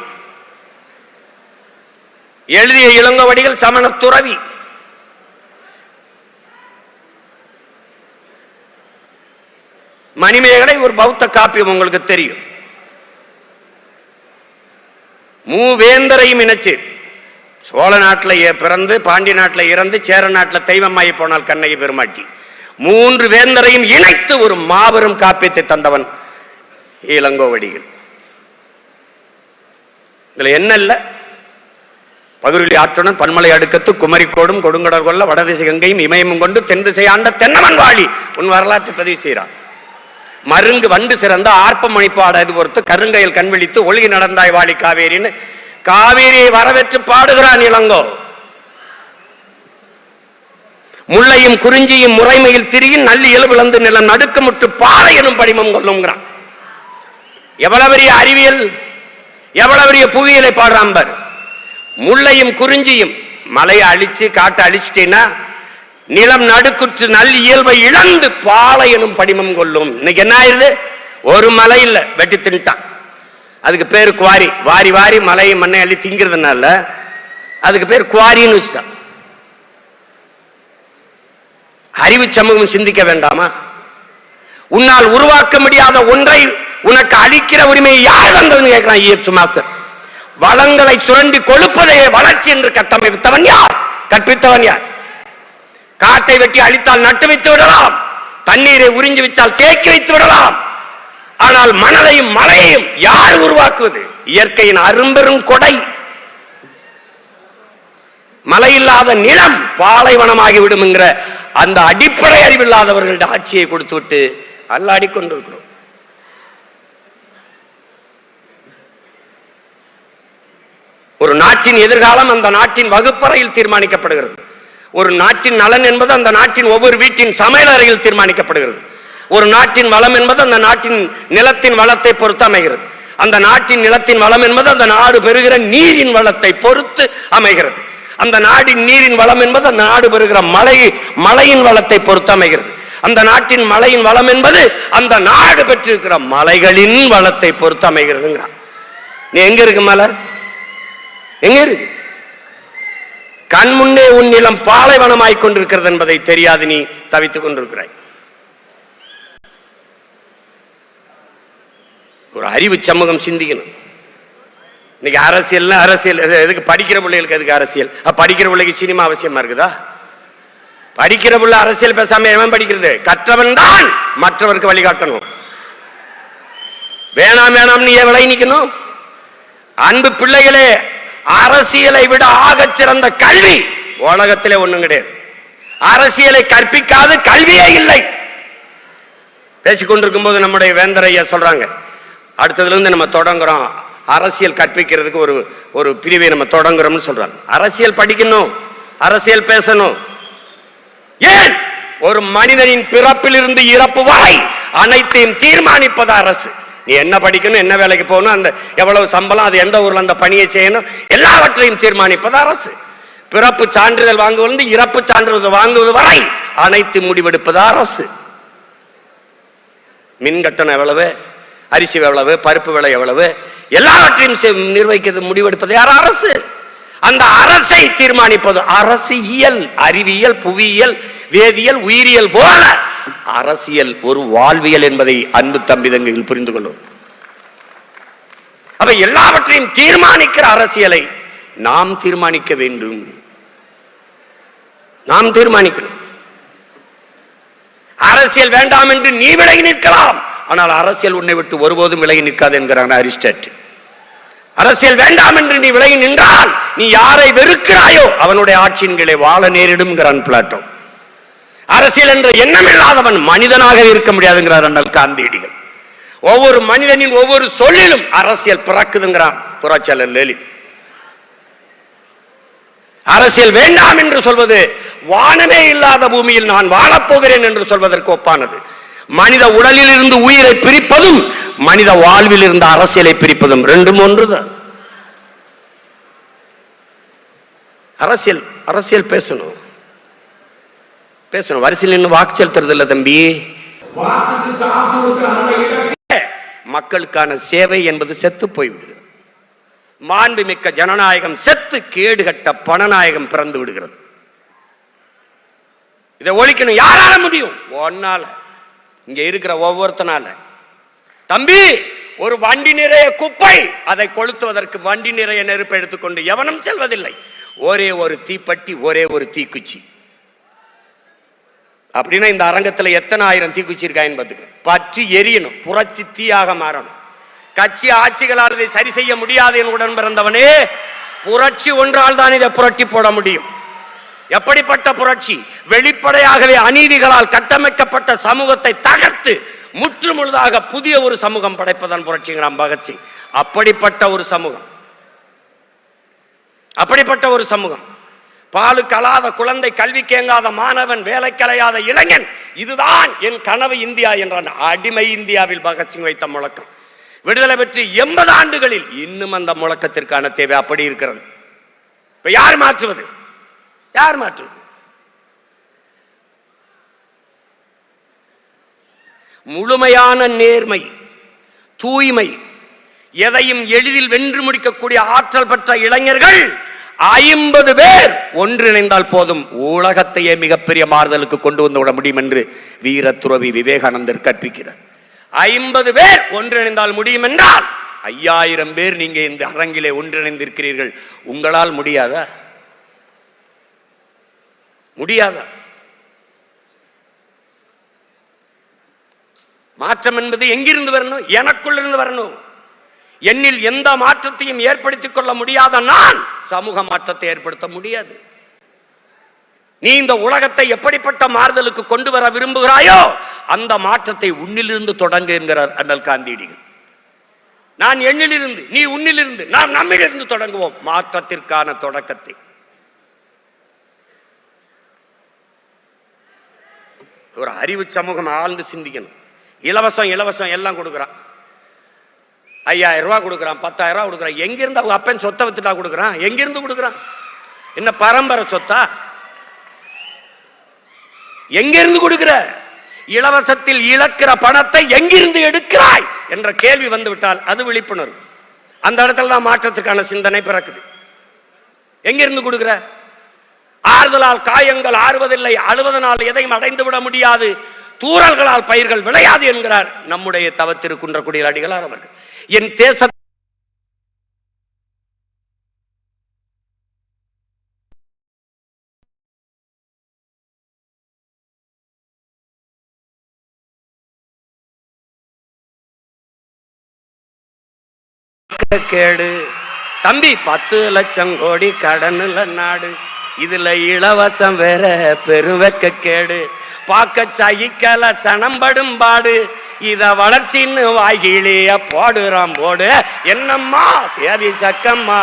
எழுதிய இளங்கோவடிகள் சமண துறவி. மணிமேகலை ஒரு பௌத்த காப்பியம், உங்களுக்கு தெரியும். மூவேந்தரையும் இணைச்சு, சோழ நாட்டில் பிறந்து பாண்டி நாட்டில் இறந்து சேர நாட்டில் தெய்வமாயி போனால் கண்ணகி பெருமாட்டி, 3 வேந்தரையும் இணைத்து ஒரு மாபெரும் காப்பியத்தை தந்தவன் இளங்கோவடிகள். இதுல என்ன இல்ல? பகுருளி ஆற்றுடன் பன்மலை அடுக்கத்து குமரிக்கோடும் கொடுங்கடல் கொள்ள வடதிசை கங்கையும் இமயமும் கொண்டு தென் திசை ஆண்ட தென்னவன் வாழி உன் வரலாற்று பதிவு செய்கிறான். மருங்கு வண்டு சிறந்த ஆர்ப்பம் மணிப்பாடாது பொறுத்து கருங்கையில் கண்விழித்து ஒழுகி நடந்தாய் வாழி காவேரின்னு காவேரியை வரவேற்று பாடுகிறான் இளங்கோ. முல்லையும் குறிஞ்சியும் முறைமையில் திரியும் நல்லி இயல்புலந்து நிலம் நடுக்கமுட்டு பாறை எனும் படிமம் கொள்ளுங்கிறான். எவ்வளவு பெரிய அறிவியல், எவ்வளவு பெரிய புவியியலை பாடுறான் பாரு. முல்லையும் குறிஞ்சியும் மலையை அழிச்சு காட்டை அழிச்சிட்டேன்னா நிலம் நடுக்குற்று நல் இயல்பை இழந்து பாலை எனும் படிமம் கொள்ளும். இன்னைக்கு என்ன ஆயிருது? ஒரு மலை இல்ல, வெட்டி தின்ட்டான். அதுக்கு பேரு குவாரி. வாரி வாரி மலையை மண்ணை அள்ளி திங்கிறதுனால அதுக்கு பேர் குவாரின்னு வச்சுட்டான். அறிவு சமூகம் சிந்திக்க வேண்டாமா? உன்னால் உருவாக்க முடியாத ஒன்றை உனக்கு அளிக்கிற உரிமையை யார் வந்ததுன்னு கேட்கிறான் EF சுமாஸ்டர். வளங்களை சுரண்டி கொழுப்பதே வளர்ச்சி என்று கட்டமைத்தவன் யார்? கற்பித்தவன் யார்? காட்டை வெட்டி அழித்தால் நட்டு வைத்து விடலாம், தண்ணீரை உறிஞ்சி வைத்தால் தேக்கி வைத்து விடலாம். ஆனால் மணலையும் மலையையும் யார் உருவாக்குவது? இயற்கையின் அரும்பெரும் கொடை. மழை இல்லாத நிலம் பாலைவனமாகி விடும்ங்கிற அந்த அடிப்படை அறிவில்லாதவர்களுடைய ஆட்சியை கொடுத்து விட்டு அல்லாடி கொண்டிருக்கிறோம். ஒரு நாட்டின் எதிர்காலம் அந்த நாட்டின் வகுப்பறையில் தீர்மானிக்கப்படுகிறது. ஒரு நாட்டின் நலன் என்பது அந்த நாட்டின் ஒவ்வொரு வீட்டின் சமையல் அறையில் தீர்மானிக்கப்படுகிறது. ஒரு நாட்டின் வளம் என்பது அந்த நாட்டின் நிலத்தின் வளத்தை பொறுத்து அமைகிறது. அந்த நாட்டின் நிலத்தின் வளம் என்பது அந்த நாடு பெறுகிற நீரின் வளத்தை பொறுத்து அமைகிறது. அந்த நாட்டின் நீரின் வளம் என்பது அந்த நாடு பெறுகிற மழையின் வளத்தை பொறுத்து அமைகிறது. அந்த நாட்டின் மழையின் வளம் என்பது அந்த நாடு பெற்றிருக்கிற மலைகளின் வளத்தை பொறுத்து அமைகிறதுங்கிறான். நீ எங்க இருக்கு மலை? எங்க இருக்கு? கண் முன்னே உன் நிலம் பாலைவனமாய் கொண்டிருக்கிறது என்பதை தெரியாது நீ தவித்துக் கொண்டிருக்கிறாய். ஒரு அறிவு சமூகம் சிந்திக்கணும். இன்னைக்கு அரசியல் எதுக்கு? படிக்கிற பிள்ளைகளுக்கு எதுக்கு அரசியல்? படிக்கிற பிள்ளைக்கு சினிமா அவசியமா இருக்குதா? படிக்கிற பிள்ளை அரசியல் பேசாம எவன் படிக்கிறது? கற்றவன் தான் மற்றவருக்கு வழிகாட்டணும். வேணாம் வேணாம் நீ விலை நிக்கணும். அன்பு பிள்ளைகளே, அரசியலை விட ஆகச் சிறந்த கல்வி உலகத்திலே ஒண்ணும் கிடையாது. அரசியலை கற்பிக்காது கல்வியே இல்லை. பேசிக்கொண்டிருக்கும் போது நம்முடைய வேந்தர் ஐயா சொல்றாங்க, அடுத்ததுல இருந்து நம்ம தொடங்குறோம் அரசியல் கற்பிக்கிறதுக்கு ஒரு பிரிவை நம்ம தொடங்குறோம்னு சொல்றாங்க. அரசியல் படிக்கணும், அரசியல் பேசணும். ஏன்? ஒரு மனிதனின் பிறப்பில் இருந்து இறப்பு வரை அனைத்தையும் தீர்மானிப்பது அரசு. நீ என்ன படிக்கணும், என்ன வேலைக்கு போகணும், அந்த எவ்வளவு சம்பளம், அது எந்த ஊர்ல அந்த பணியை செய்யணும், எல்லாவற்றையும் தீர்மானிப்பது அரசு. பிறப்பு சான்றிதழ் வாங்குவது இறப்பு சான்றிதழ் வாங்குவது வரை அனைத்து முடிவெடுப்பது அரசு. மின் கட்டணம் எவ்வளவு, அரிசி எவ்வளவு, பருப்பு விலை எவ்வளவு, எல்லாவற்றையும் நிர்வகிக்கிறது முடிவெடுப்பது யார்? அரசு. அந்த அரசை தீர்மானிப்பது அரசியல். அறிவியல், புவியியல், வேதியியல், உயிரியல் போல அரசியல் ஒரு வாழ்வியல் என்பதை அன்பு தம்பிதங்கள் புரிந்து கொள்ளும். அப்ப எல்லாவற்றையும் தீர்மானிக்கிற அரசியலை நாம் தீர்மானிக்க வேண்டும். நாம் தீர்மானிக்கணும். அரசியல் வேண்டாம் என்று நீ விலகி நிற்கலாம், ஆனால் அரசியல் உன்னை விட்டு ஒருபோதும் விலகி நிற்காது என்கிறான் அரிஸ்டாட்டில். அரசியல் வேண்டாம் என்று நீ விலகி நின்றால் நீ யாரை வெறுக்கிறாயோ அவனுடைய ஆட்சியின் கீழே வாழ நேரிடும் பிளாட்டோ. அரசியல் என்ற எண்ணம் இல்லாதவன் மனிதனாக இருக்க முடியாதுங்கிறார் அண்ணல் காந்தியடிகள். ஒவ்வொரு மனிதனின் ஒவ்வொரு சொல்லிலும் அரசியல் பிறக்குதுங்கிறான் புரட்சியாளர் லெனின். அரசியல் வேண்டாம் என்று சொல்வது வானமே இல்லாத பூமியில் நான் வாழப்போகிறேன் என்று சொல்வதற்கு ஒப்பானது. மனித உடலில் இருந்து உயிரை பிரிப்பதும் மனித வாழ்வில் இருந்து அரசியலை பிரிப்பதும் ரெண்டும் ஒன்றுதான். அரசியல் அரசியல் பேசணும் பேசணும். வரிசையில் நின்று வாக்கு செலுத்துறது இல்ல தம்பி. மக்களுக்கான சேவை என்பது செத்து போய்விடுகிறது. மாண்புமிக்க ஜனநாயகம் செத்து கேடுகட்ட பணநாயகம் பிறந்து விடுகிறது. இதை ஒழிக்கணும். யாரால முடியும்? ஒன்னால, இங்க இருக்கிற ஒவ்வொருத்தனால. தம்பி, ஒரு வண்டி நிறைய குப்பை, அதை கொளுத்துவதற்கு வண்டி நிறைய நெருப்பை எடுத்துக்கொண்டு எவனும் செல்வதில்லை. ஒரே ஒரு தீப்பெட்டி, ஒரே ஒரு தீக்குச்சி. அப்படின்னா இந்த அரங்கத்தில் எத்தனை ஆயிரம் தீக்குச்சி இருக்கா என்பதுக்கு பற்றி எரியணும், புரட்சி தீயாக மாறணும். கட்சி ஆட்சிகளால் இதை சரி செய்ய முடியாது என் உடன் பிறந்தவனே, புரட்சி ஒன்றால் தான் இதை புரட்டி போட முடியும். எப்படிப்பட்ட புரட்சி? வெளிப்படையாகவே அநீதிகளால் கட்டமைக்கப்பட்ட சமூகத்தை தகர்த்து முற்று முழுதாக புதிய ஒரு சமூகம் படைப்பதான் புரட்சிங்கிறான் பகத்சிங். அப்படிப்பட்ட ஒரு சமூகம், அப்படிப்பட்ட ஒரு சமூகம். பாலு கலாத குழந்தை, கல்வி கேங்காத மாணவன், வேலை கலையாத இளைஞன், இதுதான் என் கனவு இந்தியா என்றான். அடிமை இந்தியாவில் பகத்சிங் வைத்த முழக்கம் விடுதலை பெற்று 80 ஆண்டுகளில் இன்னும் அந்த முழக்கத்திற்கான தேவை அப்படி இருக்கிறது. இப்ப யார் மாற்றுவது? யார் மாற்றுவது? முழுமையான நேர்மை, தூய்மை, எதையும் எளிதில் வென்று முடிக்கக்கூடிய ஆற்றல் பெற்ற இளைஞர்கள் 50 பேர் ஒன்றிணைந்தால் போதும், உலகத்தையே மிகப்பெரிய மாறுதலுக்கு கொண்டு வந்து விட முடியும் என்று வீர துறவி விவேகானந்தர் கற்பிக்கிறார். 50 பேர் ஒன்றிணைந்தால் முடியும் என்றால் 5000 பேர் நீங்க இந்த அரங்கிலே ஒன்றிணைந்திருக்கிறீர்கள். உங்களால் முடியாதா? முடியாதா? மாற்றம் என்பது எங்கிருந்து வரணும்? எனக்குள் இருந்து வரணும். என்னில் எந்த மாற்றத்தையும் ஏற்படுத்திக் கொள்ள முடியாத நான் சமூக மாற்றத்தை ஏற்படுத்த முடியாது. நீ இந்த உலகத்தை எப்படிப்பட்ட மாறுதலுக்கு கொண்டு வர விரும்புகிறாயோ அந்த மாற்றத்தை உன்னிலிருந்து தொடங்க என்கிறார் அண்ணல் காந்தியடிகள். நான் எண்ணிலிருந்து, நீ உன்னிலிருந்து, நாம் நம்மிலிருந்து தொடங்குவோம் மாற்றத்திற்கான தொடக்கத்தை. ஒரு அறிவு சமூகம் ஆழ்ந்து சிந்திக்கணும். இலவசம் இலவசம் எல்லாம் கொடுக்குறான். 5000 ரூபாய் கொடுக்குறான், 10,000 ரூபாய் கொடுக்குறான். எங்கிருந்து அவங்க அப்பன் சொத்தை வித்துட்டா கொடுக்குறான்? எங்கிருந்து கொடுக்குறான்? என்ன பரம்பரை சொத்தா? எங்கிருந்து கொடுக்கிற? இலவசத்தில் இழக்கிற பணத்தை எங்கிருந்து எடுக்கிறாய் என்ற கேள்வி வந்து விட்டால் அது விழிப்புணர்வு. அந்த இடத்துல தான் மாற்றத்துக்கான சிந்தனை பிறக்குது. எங்கிருந்து கொடுக்கிற? ஆறுதலால் காயங்கள் ஆறுவதில்லை, அழுவதனால் எதையும் அடைந்து விட முடியாது, தூறல்களால் பயிர்கள் விளையாது என்கிறார் நம்முடைய தவத்திரு குன்றக்குடியில் அடிகளார் அவர்கள். என் தேச கேடு தம்பி, 10 லட்சம் கோடி கடனுள்ள நாடு, இதுல இலவசம் வேற பெருவெக்க கேடு, பாக்க சகிக்கல சனம்படும் பாடு, இத வளர்ச்சின்னு வாய்கிளிய போடுறான் போடு. என்னம்மா தேவி சக்கம்மா,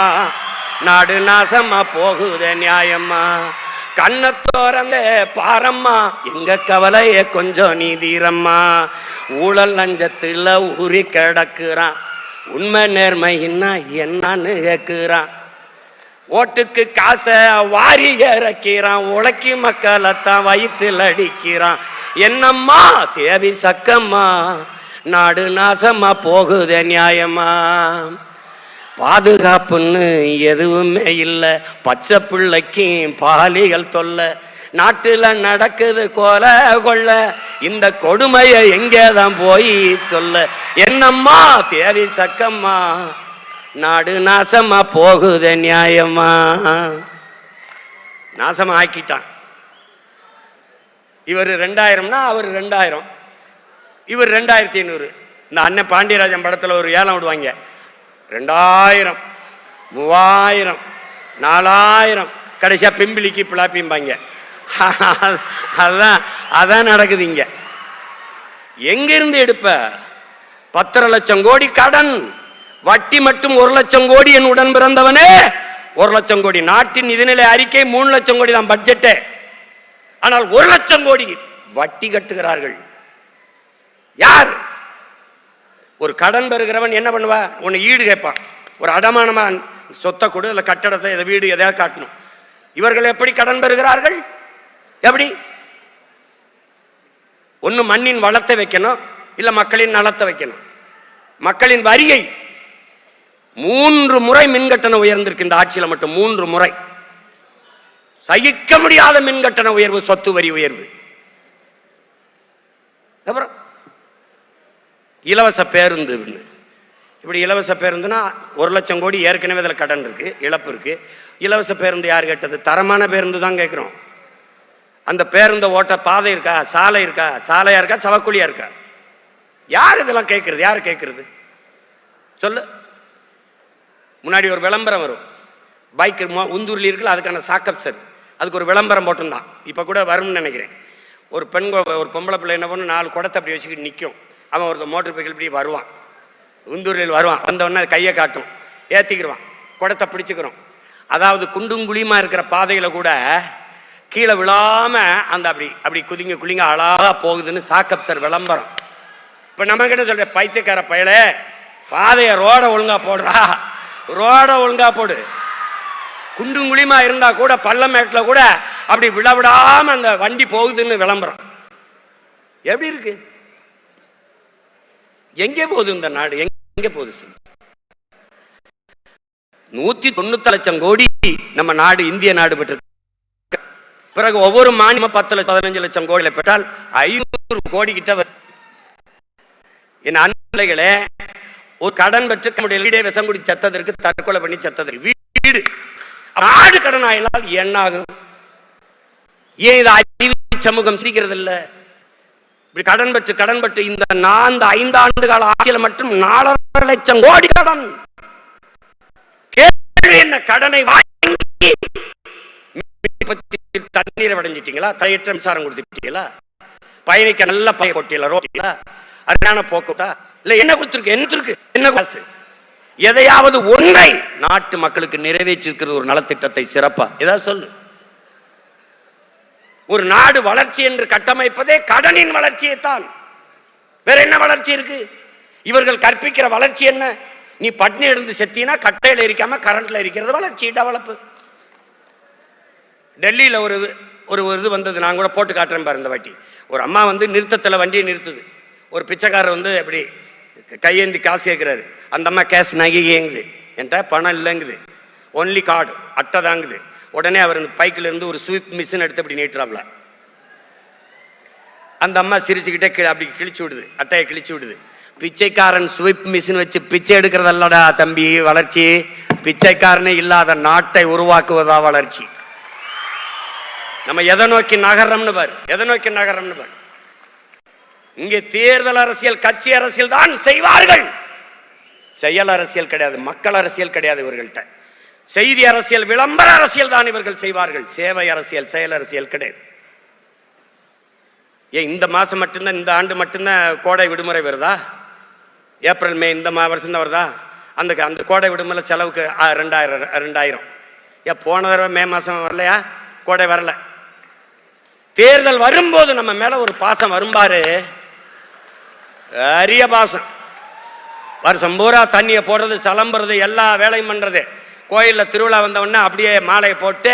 நாடு நாசமா போகுதே நியாயம்மா, கண்ணை திறந்த பாரம்மா, எங்க கவலைய கொஞ்சம் நீதீரம்மா, ஊழல் லஞ்சத்துல ஊறி கிடக்குறான், உண்மை நேர்மைன்னா என்னன்னு கேட்கிறான், ஓட்டுக்கு காசை வாரி இறக்கிறான், உழைக்கி மக்களைத்தான் வயிற்றில் அடிக்கிறான். என்னம்மா தேவி சக்கம்மா, நாடு நாசமா போகுதே நியாயமா, பாதுகாப்புன்னு எதுவுமே இல்லை, பச்சை பிள்ளைக்கும் பாலிகள் தொல்லை, நாட்டுல நடக்குது கொலை கொள்ள, இந்த கொடுமையை எங்கேதான் போய் சொல்ல. என்னம்மா தேவி சக்கம்மா, நாடு நாசமா போகுதே நியாயமா. நாசமா ஆக்கிட்டான். இவர் 2000னா அவர் 2000, இவர் 2500. இந்த அண்ணன் பாண்டியராஜன் படத்துல ஒரு ஏலம் விடுவாங்க, 2000, 3000, 4000, கடைசியா பிம்பிளிக்கு பிளாப்பிம்பாங்க. அதான் அதான் நடக்குது இங்க. எங்கிருந்து எடுப்ப? 10 லட்சம் கோடி கடன், வட்டி மட்டும் 1 லட்சம் கோடி. என் உடன் பிறந்தவனே, 1 லட்சம் கோடி. நாட்டின் நிதிநிலை அறிக்கை 3 லட்சம் கோடி தான் பட்ஜெட். ஆனால் 1 லட்சம் கோடி வட்டி கட்டுகிறார்கள். யார்? ஒரு கடன் பெறுகிறவன் என்ன பண்ணுவா? உன்னை ஈடு கேட்பான். ஒரு அடமானமா சொத்தை கொடு, இல்லை கட்டடத்தை, இதை வீடு எதையாவது காட்டணும். இவர்கள் எப்படி கடன் பெறுகிறார்கள்? எப்படி? ஒன்று மண்ணின் வளத்தை வைக்கணும், இல்லை மக்களின் நலத்தை வைக்கணும். மக்களின் வரியை 3 முறை மின்கட்டணம் உயர்ந்திருக்கு இந்த ஆட்சியில் மட்டும். 3 முறை. சகிக்க முடியாத மின்கட்டண உயர்வு, சொத்து வரி உயர்வு. அப்புறம் இலவச பேருந்து. இப்படி இலவச பேருந்துனா 1 லட்சம் கோடி ஏற்கனவே இதில் கடன் இருக்கு, இழப்பு இருக்கு. இலவச பேருந்து யார் கேட்டது? தரமான பேருந்து தான் கேட்குறோம். அந்த பேருந்தை ஓட்ட பாதை இருக்கா, சாலை இருக்கா? சாலையா இருக்கா, சவக்குழியா இருக்கா? யார் இதெல்லாம் கேட்கறது? யார் கேட்கறது சொல்லு. முன்னாடி ஒரு விளம்பரம் வரும், பைக் உந்தூரில் இருக்குல்ல, அதுக்கான சாக்கப் சார், அதுக்கு ஒரு விளம்பரம் போட்டிருந்தான். இப்போ கூட வரும்னு நினைக்கிறேன். ஒரு பொம்பளை பிள்ளை என்ன பண்ணு, 4 குடத்தை அப்படி வச்சுக்கிட்டு நிற்கும். அவன் ஒரு மோட்டர் சைக்கிள் இப்படி வருவான், உந்தூரில் வருவான். வந்தவொடனே கையை காட்டும், ஏற்றிக்கிடுவான், குடத்தை பிடிச்சிக்கிறோம். அதாவது குண்டும் குழியுமா இருக்கிற பாதையில் கூட கீழே விழாம அந்த அப்படி குதிங்க அழகா போகுதுன்னு சாக்கப் சார் விளம்பரம். இப்போ நம்ம கிட்ட சொல்ற பைத்தியக்கார பயல, பாதையை ரோட ஒழுங்கா போடுறா, ரோட ஒழுங்கா போடு. குண்டும் குழியுமா இருந்தா கூட பள்ளமேட்டில் கூட அப்படி விழவிடாம அந்த வண்டி போகுதுன்னு விளம்பரம். எப்படி இருக்கு? எங்கே போகுது இந்த நாடு? எங்கே போகுது? 190 லட்சம் கோடி நம்ம நாடு, இந்திய நாடு பெற்று. பிறகு ஒவ்வொரு மாநிலமும் 10-15 லட்சம் கோடிகளை பெற்றால் 500 கோடி கிட்ட வரும். என் அன்பிள்ளைகளே, ஒரு கடன் பெற்று வீடே விஷம் குடி செத்ததற்கு, தற்கொலை பண்ணி செத்ததற்கு வீடு நாடு கடன் ஆயினால் என்ன ஆகும்? ஏன் இதை அறிவு சமூகம் சிரிக்கிறது இல்லை? இப்படி கடன் பெற்று இந்த 5 ஆண்டு கால ஆட்சியில் மட்டும் 4.5 லட்சம் கோடி கடன். கேள்வி என்ன? கடனை வாங்கி தண்ணீரை வடைஞ்சிட்டீங்களா? தரையற்ற மின்சாரம் கொடுத்துட்டீங்களா? பயணிக்க நல்ல பய போட்டீங்களா? ரோட்டிங்களா? அருமையான போக்குவரத்தா? இல்ல என்ன கொடுத்துருக்கு? என்ன காசு? எதையாவது ஒன்றை நாட்டு மக்களுக்கு நிறைவேற்றிருக்கிற ஒரு நலத்திட்டத்தை சிறப்பா ஏதாவது சொல்லு. ஒரு நாடு வளர்ச்சி என்று கட்டமைப்பதே கடனின் வளர்ச்சியை தான். வேற என்ன வளர்ச்சி இருக்கு? இவர்கள் கற்பிக்கிற வளர்ச்சி என்ன? நீ பட்னி எழுந்து செத்தினா கட்டையில் எரிக்காம கரண்ட்ல எரிக்கிறது வளர்ச்சி, டெவலப்பு. டெல்லியில் ஒரு இது வந்தது, நான் கூட போட்டு காட்டுறேன் பாரு. இந்த வாட்டி ஒரு அம்மா நிறுத்தத்தில் வண்டியை நிறுத்துது. ஒரு பிச்சைக்காரர் அப்படி கையேந்தி காசு கேட்குறாரு. அந்த அம்மா கேஷ் நகையேங்குது, என்கிட்ட பணம் இல்லைங்குது, ஒன்லி கார்டு, அட்டை தாங்குது. உடனே அவர் பைக்கில் இருந்து ஒரு ஸ்வீப் மிஷின் எடுத்து அப்படி நீட்டுறாப்ல. அந்த அம்மா சிரிச்சுக்கிட்டே அப்படி கிழிச்சு விடுது, அட்டையை கிழிச்சு விடுது. பிச்சைக்காரன் ஸ்வீப் மிஷின் வச்சு பிச்சை எடுக்கிறதல்லடா தம்பி வளர்ச்சி, பிச்சைக்காரனே இல்லாத நாட்டை உருவாக்குவதா வளர்ச்சி. நம்ம எதை நோக்கி நகரம்னு பாரு, எதை நோக்கி நகரம்னு பாரு. இங்கே தேர்தல் அரசியல், கட்சி அரசியல் தான் செய்வார்கள், செயல் அரசியல் கிடையாது, மக்கள் அரசியல் கிடையாது இவர்கள்ட்ட. செய்தி அரசியல், விளம்பர அரசியல் தான் இவர்கள் செய்வார்கள், சேவை அரசியல், செயல் அரசியல் கிடையாது. ஏன் இந்த மாதம் மட்டும்தான், இந்த ஆண்டு மட்டும்தான் கோடை விடுமுறை வருதா? ஏப்ரல் மே இந்த வருஷம் தான் வருதா? அந்த கோடை விடுமுறை செலவுக்கு 2000. ஏன் போன தடவை மே மாதம் வரலையா? கோடை வரல. தேர்தல் வரும்போது நம்ம மேல ஒரு பாசம் வரும்பாரு, அரிய பாசம். வருஷம் பூரா தண்ணியை போடுறது, சலம்புறது, எல்லா வேலையும் பண்றது. கோயிலில் திருவிழா வந்தவொடனே அப்படியே மாலையை போட்டு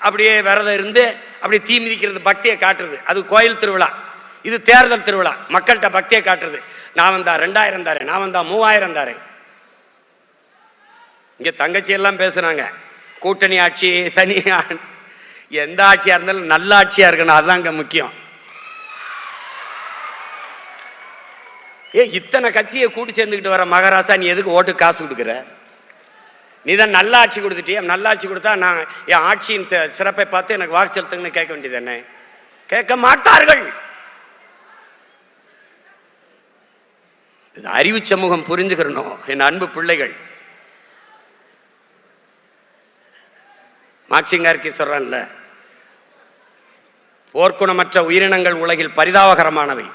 அப்படியே விரதம் இருந்து அப்படியே தீ மிதிக்கிறது, பக்தியை காட்டுறது. அது கோயில் திருவிழா. இது தேர்தல் திருவிழா, மக்கள்கிட்ட பக்தியை காட்டுறது. நான் வந்தா 2000 தாரேன், நான் வந்தா 3000 தாரேன். இங்கே தங்கச்சி எல்லாம் பேசுனாங்க, கூட்டணி ஆட்சி, தனியா, எந்த ஆட்சியா இருந்தாலும் நல்ல ஆட்சியா இருக்கணும், அதுதாங்க முக்கியம். இத்தனை கட்சியை கூட்டி சேர்ந்துக்கிட்டு வர மகாராசா, நீ எதுக்கு ஓட்டு காசு கொடுக்குற? நீ தான் நல்ல ஆட்சி கொடுத்துட்டிய. நல்ல ஆட்சி கொடுத்தா நான் என் ஆட்சியின் சிறப்பை பார்த்து எனக்கு வாக்கு செலுத்துங்கன்னு கேட்க வேண்டியது என்ன? கேட்க மாட்டார்கள். அறிவு சமூகம் புரிஞ்சுக்கிறணும். என் அன்பு பிள்ளைகள், மார்க்சிங்கார்கி சொல்றான்ல, போர்க்குணமற்ற உயிரினங்கள் உலகில் பரிதாபகரமானவை.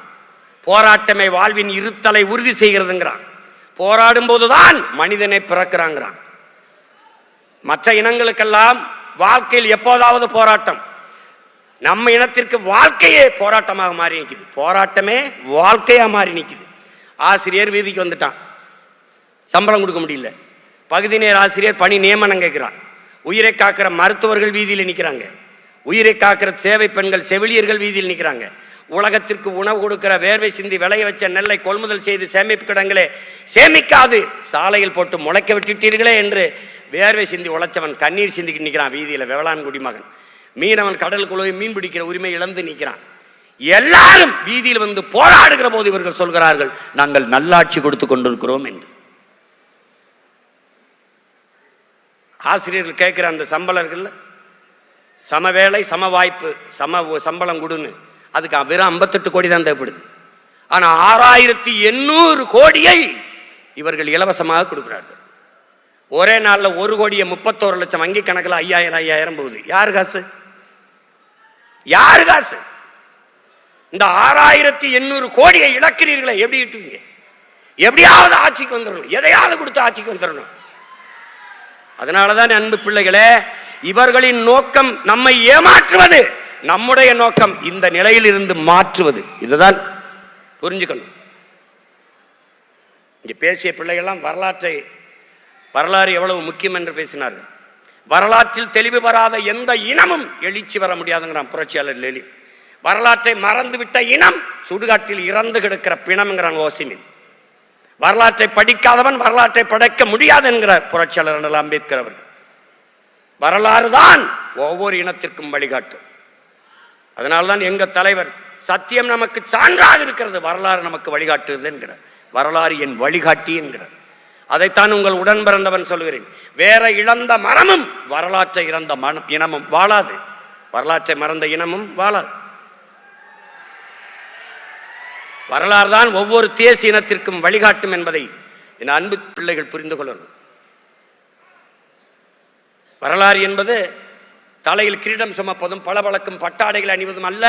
போராட்டமே வாழ்வின் இருத்தலை உறுதி செய்கிறதுங்கிறான். போராடும் போதுதான் மனிதனை பிறக்கிறாங்கிறான். மற்ற இனங்களுக்கெல்லாம் வாழ்க்கையில் எப்போதாவது போராட்டம். நம்ம இனத்திற்கு வாழ்க்கையே போராட்டமாக மாறி நிற்குது. போராட்டமே வாழ்க்கையா மாறி நிற்குது. ஆசிரியர் வீதிக்கு வந்துட்டான், சம்பளம் கொடுக்க முடியல. பகுதி நேர ஆசிரியர் பணி நியமனம் கேட்கிறான். உயிரை காக்கிற மருத்துவர்கள் வீதியில் நிற்கிறாங்க. உயிரை காக்கிற சேவை பெண்கள் செவிலியர்கள் வீதியில் நிற்கிறாங்க. உலகத்திற்கு உணவு கொடுக்கிற வேர்வை சிந்தி விளைய வச்ச நெல்லை கொள்முதல் செய்து சேமிப்பு கிடங்களே சேமிக்காது சாலையில் போட்டு முளைக்க விட்டுட்டீர்களே என்று வேர்வை சிந்தி உழைச்சவன் கண்ணீர் சிந்திக்கு நிற்கிறான் வீதியில். வேளாண்குடி மகன் மீனவன் கடலுக்குள்ளே மீன் பிடிக்கிற உரிமை இழந்து நிற்கிறான். எல்லாரும் வீதியில் வந்து போராடுகிற போது இவர்கள் சொல்கிறார்கள், நாங்கள் நல்லாட்சி கொடுத்து கொண்டிருக்கிறோம் என்று. ஆசிரியர்கள் கேட்கிற அந்த சம்பளர்கள் சம வேலை சம வாய்ப்பு சம்பளம் கொடுன்னு, அதுக்கு வெறும் 58 கோடி தான் தேவைப்படுது. ஆனால் 6800 கோடியை இவர்கள் இலவசமாக கொடுக்கிறார்கள். ஒரே நாளில் 1 கோடியே 31 லட்சம் வங்கி கணக்கில் 5000 போகுது. யார் காசு? யார் காசு? இந்த 6800 கோடியை இழக்கிறீர்களே, எப்படி இட்டுவீங்க? எப்படியாவது ஆட்சிக்கு வந்துடணும், எதையாவது கொடுத்து ஆட்சிக்கு வந்துடணும். அதனாலதான் அன்பு பிள்ளைகளே, இவர்களின் நோக்கம் நம்மை ஏமாற்றுவது, நம்முடைய நோக்கம் இந்த நிலையில் இருந்து மாற்றுவது. இதுதான் புரிஞ்சுக்கணும். இங்கே பேசிய பிள்ளைகள்லாம் வரலாறு எவ்வளவு முக்கியம் என்று பேசினார்கள். வரலாற்றில் தெளிவு பெறாத எந்த இனமும் எழுச்சி வர முடியாதுங்கிறான் புரட்சியாளர் லெனின். வரலாற்றை மறந்துவிட்ட இனம் சுடுகாட்டில் இறந்து கிடக்கிற பிணம்ங்கிறான் ஓசிமின். வரலாற்றை படிக்காதவன் வரலாற்றை படைக்க முடியாது என்கிறார் புரட்சியாளர் அண்ணல் அம்பேத்கர் அவர்கள். வரலாறு தான் ஒவ்வொரு இனத்திற்கும் வழிகாட்டும். அதனால்தான் எங்க தலைவர் சத்தியம் நமக்கு சான்றாக இருக்கிறது, வரலாறு நமக்கு வழிகாட்டுகிறது என்கிறார். வரலாறு என் வழிகாட்டி என்கிறார். அதைத்தான் உங்கள் உடன் பிறந்தவன் சொல்கிறேன். வேற இழந்த மரமும் வரலாற்றை இறந்த இனமும் வாழாது, வரலாற்றை மறந்த இனமும் வாழாது. வரலாறு தான் ஒவ்வொரு தேசிய இனத்திற்கும் வழிகாட்டும் என்பதை என் அன்பு பிள்ளைகள் புரிந்து கொள்ளணும். வரலாறு என்பது தலையில் கிரீடம் சுமப்பதும் பளபளக்கும் பட்டாடைகள் அணிவதும் அல்ல,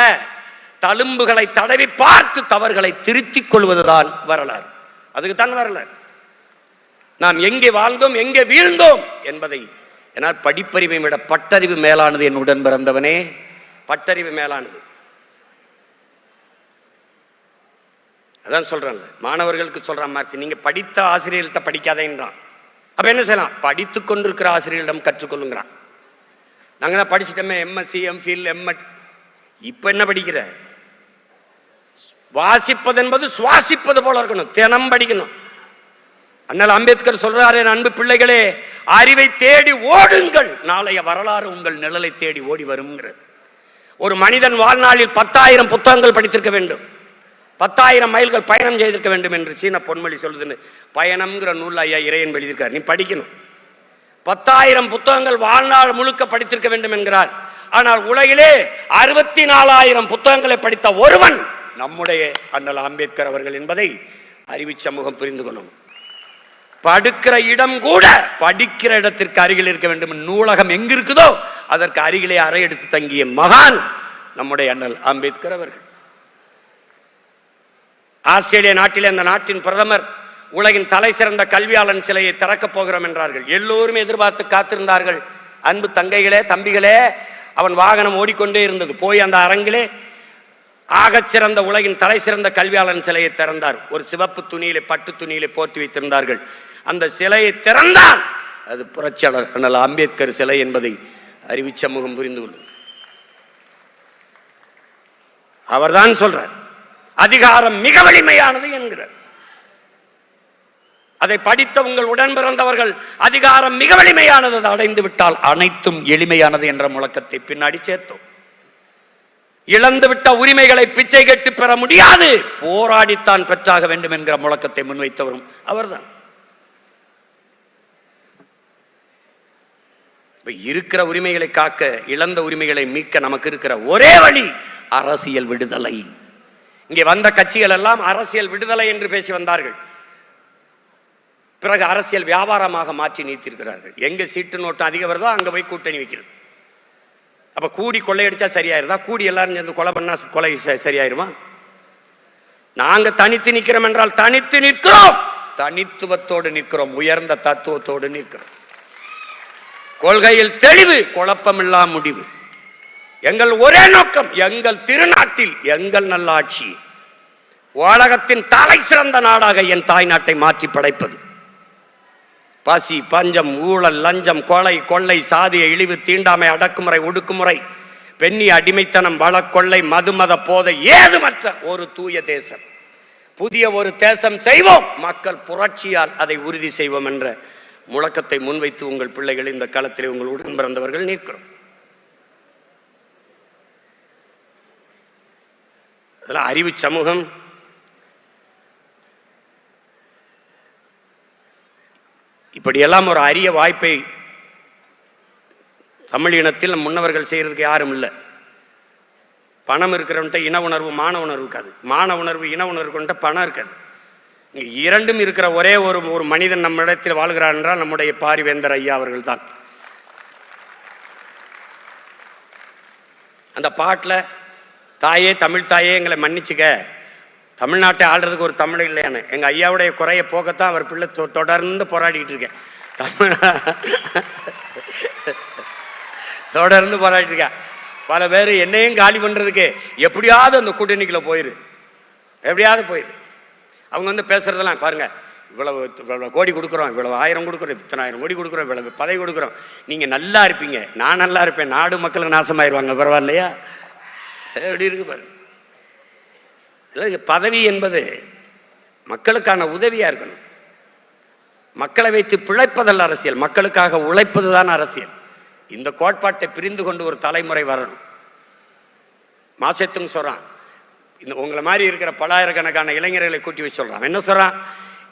தழும்புகளை தடவி பார்த்து தவறுகளை திருத்திக் கொள்வதுதான் வரலாறு. அதுக்குத்தான் வரலாறு. நாம் எங்கே வாழ்ந்தோம் எங்கே வீழ்ந்தோம் என்பதை, என்னால் படிப்பறிவை விட பட்டறிவு மேலானது. என் உடன் பிறந்தவனே, பட்டறிவு மேலானது. அதான் சொல்றேன்ல, மாணவர்களுக்கு சொல்றான் மார்க்ஸ், நீங்க படித்த ஆசிரியர்கிட்ட படிக்காதேன்றான். அப்ப என்ன செய்யலாம்? படித்து கொண்டிருக்கிற ஆசிரியர்களிடம் கற்றுக்கொள்ளுங்கிறான். நாங்கள் தான் படிச்சுட்டோமே, எம்எஸ்சி எம்ஃபில் எம்எட். இப்ப என்ன படிக்கிற? வாசிப்பது என்பது சுவாசிப்பது போல இருக்கணும், தினம் படிக்கணும். அண்ணல் அம்பேத்கர் சொல்றாரு, அன்பு பிள்ளைகளே, அறிவை தேடி ஓடுங்கள், நாளைய வரலாறு உங்கள் நிழலை தேடி ஓடி வரும்ங்கிறது. ஒரு மனிதன் வாழ்நாளில் 10,000 புத்தகங்கள் படித்திருக்க வேண்டும், 10,000 மைல்கள் பயணம் செய்திருக்க வேண்டும் என்று சீன பொன்மொழி சொல்லுதுன்னு பயணம்ங்கிற நூல் ஐயா இறையன் எழுதியிருக்கார். நீ படிக்கணும். 10,000 புத்தகங்கள் வாழ்நாள் முழுக்க படித்திருக்க வேண்டும் என்கிறார். ஆனால் உலகிலே 64,000 புத்தகங்களை படித்த ஒருவன் நம்முடைய அண்ணல் அம்பேத்கர் அவர்கள் என்பதை அறிவு சமூகம் புரிந்து கொள்ளும். படுக்கிற இடம் கூட படிக்கிற இடத்திற்கு அருகில் இருக்க வேண்டும். நூலகம் எங்கு இருக்குதோ அதற்கு அருகிலே அறை எடுத்து தங்கிய மகான் நம்முடைய அண்ணல் அம்பேத்கர் அவர்கள். ஆஸ்திரேலிய நாட்டிலே அந்த நாட்டின் பிரதமர் உலகின் தலை சிறந்த கல்வியாளன் சிலையை திறக்கப் போகிறோம் என்றார்கள். எல்லோருமே எதிர்பார்த்து காத்திருந்தார்கள். அன்பு தங்கைகளே, தம்பிகளே, அவன் வாகனம் ஓடிக்கொண்டே இருந்தது. போய் அந்த அரங்கிலே ஆகச்சிறந்த உலகின் தலை சிறந்த கல்வியாளன் சிலையை திறந்தார். ஒரு சிவப்பு துணியிலே, பட்டு துணியிலே போர்த்தி வைத்திருந்தார்கள். அந்த சிலையை திறந்தால் அது புரட்சியாளர் அண்ணல் அம்பேத்கர் சிலை என்பதை அறிவு சமூகம் புரிந்து கொள்ளும். அவர்தான் சொல்றார், அதிகாரம் மிக வலிமையானது என்கிறார். அதை படித்த உங்கள் உடன் பிறந்தவர்கள் அதிகாரம் மிக வலிமையானது, அடைந்து விட்டால் அனைத்தும் எளிமையானது என்ற முழக்கத்தை பின்னாடி சேர்த்தோம். இழந்துவிட்ட உரிமைகளை பிச்சை கேட்டு பெற முடியாது, போராடித்தான் பெற்றாக வேண்டும் என்கிற முழக்கத்தை முன்வைத்தவரும் அவர்தான். இருக்கிற உரிமைகளை காக்க, இழந்த உரிமைகளை மீட்க நமக்கு இருக்கிற ஒரே வழி அரசியல் விடுதலை. இங்கே வந்த கட்சிகள் எல்லாம் அரசியல் விடுதலை என்று பேசி வந்தார்கள். பிறகு அரசியல் வியாபாரமாக மாற்றி நீத்திருக்கிறார்கள். எங்க சீட்டு நோட்டம் அதிகம் வருதோ அங்க போய் கூட்டணி வைக்கிறது. அப்ப கூடி கொள்ளையடிச்சா சரியாயிருதா? கூடி எல்லாரும் சேர்ந்து கொலை பண்ணா கொலை சரியாயிருமா? நாங்க தனித்து நிற்கிறோம் என்றால் தனித்து நிற்கிறோம், தனித்துவத்தோடு நிற்கிறோம், உயர்ந்த தத்துவத்தோடு நிற்கிறோம். கொள்கையில் தெளிவு, குழப்பமில்லா முடிவு. எங்கள் ஒரே நோக்கம், எங்கள் திருநாட்டில் எங்கள் நல்லாட்சி, உலகத்தின் தலை சிறந்த நாடாக என் தாய் நாட்டை மாற்றி படைப்பது. பசி, பஞ்சம், ஊழல், லஞ்சம், கொலை, கொள்ளை, சாதிய இழிவு, தீண்டாமை, அடக்குமுறை, ஒடுக்குமுறை, பெண்ணி அடிமைத்தனம், வளக்கொள்ளை, மதுமத போதை ஏதுமற்ற ஒரு தூய தேசம், புதிய ஒரு தேசம் செய்வோம், மக்கள் புரட்சியால் அதை உறுதி செய்வோம் என்ற முழக்கத்தை முன்வைத்து உங்கள் பிள்ளைகள் இந்த களத்திலே உங்கள் உடன் பிறந்தவர்கள் நிற்கிறோம். அதெல்லாம் அறிவு சமூகம். இப்படியெல்லாம் ஒரு அரிய வாய்ப்பை தமிழ் இனத்தில் முன்னவர்கள் செய்யறதுக்கு யாரும் இல்லை. பணம் இருக்கிறவன்ட்ட இன உணர்வு மான உணர்வு இருக்காது, மான உணர்வு இன உணர்வு கொண்ட பணம் இருக்காது. இங்கே இரண்டும் இருக்கிற ஒரே ஒரு மனிதன் நம்ம இடத்தில் வாழ்கிறார் என்றால் நம்முடைய பாரிவேந்தர் ஐயா அவர்கள் தான். அந்த பாட்டில் தாயே, தமிழ் தாயே எங்களை மன்னிச்சுக்க, தமிழ்நாட்டை ஆள்றதுக்கு ஒரு தமிழ் இல்லையானு எங்கள் ஐயாவுடைய குறைய போக்கத்தான் அவர் பிள்ளை தொடர்ந்து போராடிக்கிட்டு இருக்கேன். தொடர்ந்து போராடிட்டு இருக்கேன். பல பேர் என்னையும் காலி பண்ணுறதுக்கு எப்படியாவது அந்த கூட்டணிக்குள்ள போயிரு, எப்படியாவது போயிரு. அவங்க வந்து பேசுறதெல்லாம் பாருங்க, இவ்வளவு கோடி கொடுக்குறோம், இவ்வளவு ஆயிரம் கொடுக்குறோம், இத்தனை ஆயிரம் கோடி கொடுக்குறோம், இவ்வளவு பதவி கொடுக்குறோம், நீங்கள் நல்லா இருப்பீங்க, நான் நல்லா இருப்பேன், நாடு மக்களுக்கு நாசமாயிருவாங்க, பரவாயில்லையா? எப்படி இருக்கு பாருங்க. பதவி என்பது மக்களுக்கான உதவியா இருக்கணும். மக்களை வைத்து பிழைப்பதல்ல அரசியல், மக்களுக்காக உழைப்பது தான் அரசியல். இந்த கோட்பாட்டை பிரிந்து கொண்டு ஒரு தலைமுறை வரணும். மாசத்துங்க சொல்றான், இந்த உங்களை மாதிரி இருக்கிற பலாயிரக்கணக்கான இளைஞர்களை கூட்டி வச்சு சொல்றான். என்ன சொல்றான்?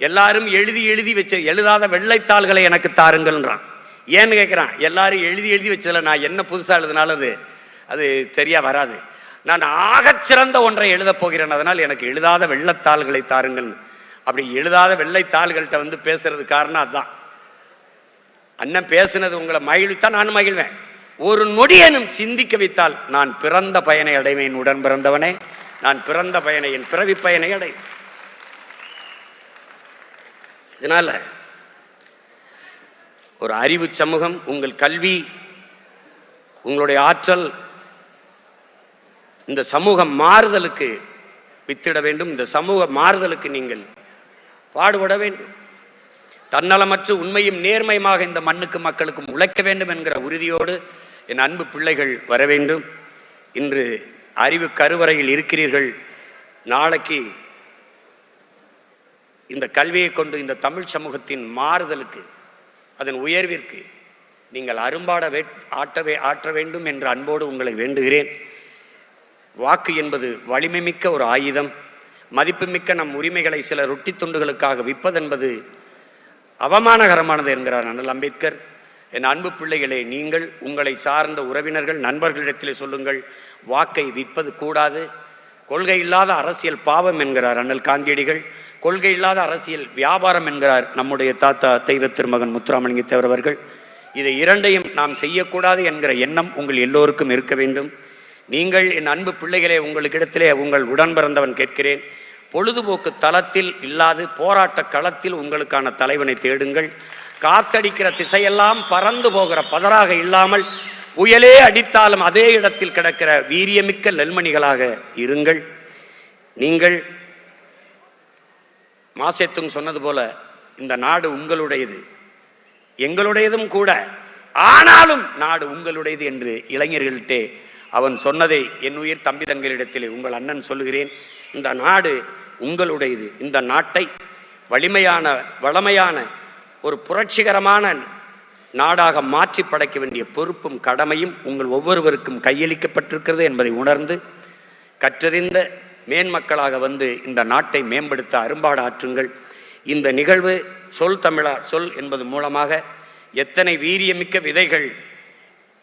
எல்லாரும் எழுதி எழுதி வச்ச எழுதாத வெள்ளைத்தாள்களை எனக்கு தாருங்கள்ன்றான். ஏன்னு கேட்குறான், எல்லாரும் எழுதி எழுதி வச்சதில் நான் என்ன புதுசாக எழுதினாலும் அது சரியா வராது. நான் ஆகச்சிறந்த ஒன்றை எழுதப் போகிறேன், அதனால் எனக்கு எழுதாத வெள்ளைத்தாள்களை தாருங்கள். அப்படி எழுதாத வெள்ளைத்தாள்கள்கிட்ட வந்து பேசுறது காரணம் அதுதான். அண்ணன் பேசுனது உங்களை மகிழ்வித்தான் நான் மகிழ்வேன். ஒரு நொடியனும் சிந்திக்க வைத்தால் நான் பிறந்த பயனை அடைவேன். உடன் பிறந்தவனே, நான் பிறந்த பயனை, என் பிறவி பயனை அடைவேன். இதனால ஒரு அறிவு சமூகம், உங்கள் கல்வி, உங்களுடைய ஆற்றல் இந்த சமூக மாறுதலுக்கு வித்திட வேண்டும். இந்த சமூக மாறுதலுக்கு நீங்கள் பாடுபட வேண்டும். தன்னலமற்று உண்மையும் நேர்மையுமாக இந்த மண்ணுக்கு மக்களுக்கும் உழைக்க வேண்டும் என்கிற உறுதியோடு என் அன்பு பிள்ளைகள் வர வேண்டும். இன்று அறிவு கருவறையில் இருக்கிறீர்கள். நாளைக்கு இந்த கல்வியை கொண்டு இந்த தமிழ் சமூகத்தின் மாறுதலுக்கு, அதன் உயர்விற்கு நீங்கள் அரும்பாட ஆற்ற வேண்டும் என்ற அன்போடு உங்களை வேண்டுகிறேன். வாக்கு என்பது வலிமை மிக்க ஒரு ஆயுதம். மதிப்புமிக்க நம் உரிமைகளை சில ரொட்டி துண்டுகளுக்காக விற்பதென்பது அவமானகரமானது என்கிறார் அண்ணல் அம்பேத்கர். என் அன்பு பிள்ளைகளே, நீங்கள் உங்களை சார்ந்த உறவினர்கள், நண்பர்களிடத்திலே சொல்லுங்கள், வாக்கை விற்பது கூடாது. கொள்கை இல்லாத அரசியல் பாவம் என்கிறார் அண்ணல் காந்தியடிகள். கொள்கை இல்லாத அரசியல் வியாபாரம் என்கிறார் நம்முடைய தாத்தா தெய்வ திருமகன் முத்துராமலிங்க தேவர் அவர்கள். இதை இரண்டையும் நாம் செய்யக்கூடாது என்கிற எண்ணம் உங்கள் எல்லோருக்கும் இருக்க வேண்டும். நீங்கள் என் அன்பு பிள்ளைகளே, உங்களுக்கிடத்திலே உங்கள் உடன் பிறந்தவன் கேட்கிறேன், பொழுதுபோக்கு தளத்தில் இல்லாது போராட்ட களத்தில் உங்களுக்கான தலைவனை தேடுங்கள். காத்தடிக்கிற திசையெல்லாம் பறந்து போகிற பதறாக இல்லாமல் புயலே அடித்தாலும் அதே இடத்தில் கிடக்கிற வீரியமிக்க நெல்மணிகளாக இருங்கள். நீங்கள் மாசேத்துங் சொன்னது போல இந்த நாடு உங்களுடையது, எங்களுடையதும் கூட, ஆனாலும் நாடு உங்களுடையது என்று இளைஞர்கள்டே அவன் சொன்னதை என் உயிர் தம்பி தங்களிடத்திலே உங்கள் அண்ணன் சொல்லுகிறேன். இந்த நாடு உங்களுடையது. இந்த நாட்டை வளமையான ஒரு புரட்சிகரமான நாடாக மாற்றி படைக்க வேண்டிய பொறுப்பும் கடமையும் உங்கள் ஒவ்வொருவருக்கும் கையளிக்கப்பட்டிருக்கிறது என்பதை உணர்ந்து கற்றறிந்த மேன்மக்களாக வந்து இந்த நாட்டை மேம்படுத்த அரும்பாடு ஆற்றுங்கள். இந்த நிகழ்வு சொல் தமிழா சொல் என்பது மூலமாக எத்தனை வீரியமிக்க விதைகள்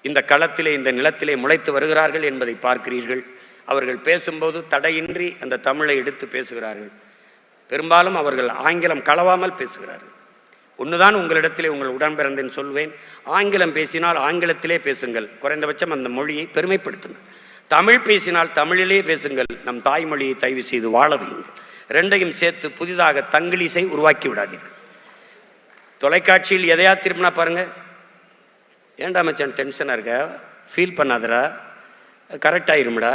இந்த களத்திலே, இந்த நிலத்திலே முளைத்து வருகிறார்கள் என்பதை பார்க்கிறீர்கள். அவர்கள் பேசும்போது தடையின்றி அந்த தமிழை எடுத்து பேசுகிறார்கள். பெரும்பாலும் அவர்கள் ஆங்கிலம் கலவாமல் பேசுகிறார்கள். ஒன்றுதான் உங்களிடத்திலே உங்கள் உடன் பிறந்தேன் சொல்வேன், ஆங்கிலம் பேசினால் ஆங்கிலத்திலே பேசுங்கள், குறைந்தபட்சம் அந்த மொழியை பெருமைப்படுத்துங்கள். தமிழ் பேசினால் தமிழிலே பேசுங்கள், நம் தாய்மொழியை தயவு செய்து வாழ வையுங்கள். ரெண்டையும் சேர்த்து புதிதாக தங்கிலீஷை உருவாக்கி விடாதீர்கள். தொலைக்காட்சியில் எதையா திரும்பினா பாருங்க, ஏன்டா மச்சான் டென்ஷனாக இருக்க, ஃபீல் பண்ணாதடா, கரெக்டாகிரும்டா,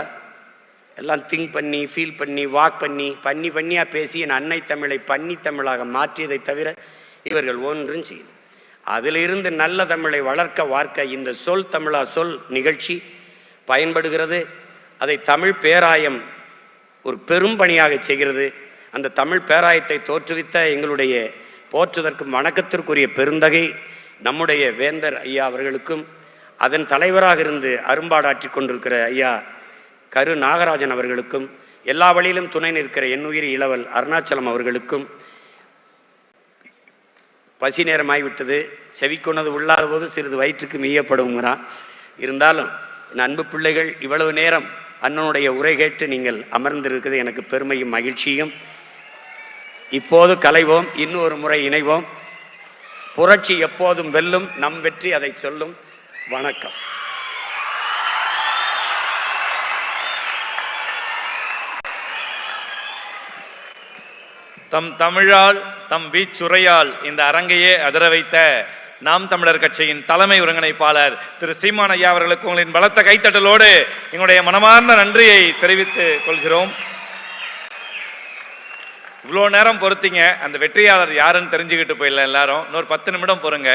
எல்லாம் திங்க் பண்ணி ஃபீல் பண்ணி வாக் பண்ணியாக பேசி என் அன்னை தமிழை பன்னி தமிழாக மாற்றியதை தவிர இவர்கள் ஒன்றும் செய்யும். அதிலிருந்து நல்ல தமிழை வளர்க்க வார்க்க இந்த சொல் தமிழா சொல் நிகழ்ச்சி பயன்படுகிறது. அதை தமிழ் பேராயம் ஒரு பெரும் பணியாக செய்கிறது. அந்த தமிழ் பேராயத்தை தோற்றுவித்த எங்களுடைய போற்றுதற்கும் வணக்கத்திற்குரிய பெருந்தகை நம்முடைய வேந்தர் ஐயா அவர்களுக்கும், அதன் தலைவராக இருந்து அரும்பாடாற்றி கொண்டிருக்கிற ஐயா கரு நாகராஜன் அவர்களுக்கும், எல்லா வழியிலும் துணை நிற்கிற என்னுயிர் இளவல் அருணாச்சலம் அவர்களுக்கும், பசி நேரமாகிவிட்டது, செவிக்கொண்டது உள்ளாத போது சிறிது வயிற்றுக்கு மீயப்படுங்கிறான். இருந்தாலும் என் அன்பு பிள்ளைகள் இவ்வளவு நேரம் அண்ணனுடைய உரை கேட்டு நீங்கள் அமர்ந்திருக்கிறது எனக்கு பெருமையும் மகிழ்ச்சியும். இப்போது கலைவோம், இன்னொரு முறை இணைவோம். புரட்சி எப்போதும் வெல்லும், நம் வெற்றி அதை சொல்லும். வணக்கம். தம் தமிழால் தம் வீச்சுரையால் இந்த அரங்கையே அதிர வைத்த நாம் தமிழர் கட்சியின் தலைமை ஒருங்கிணைப்பாளர் திரு சீமான் ஐயா அவர்களுக்கு உங்களின் பலத்த கைத்தட்டலோடு எங்களுடைய மனமார்ந்த நன்றியை தெரிவித்துக் கொள்கிறோம். இவ்வளோ நேரம் பொறுத்தீங்க, அந்த வெற்றியாளர் யாருன்னு தெரிஞ்சுக்கிட்டு போயிடல எல்லாரும். இன்னொரு 10 நிமிடம் பொறுங்க.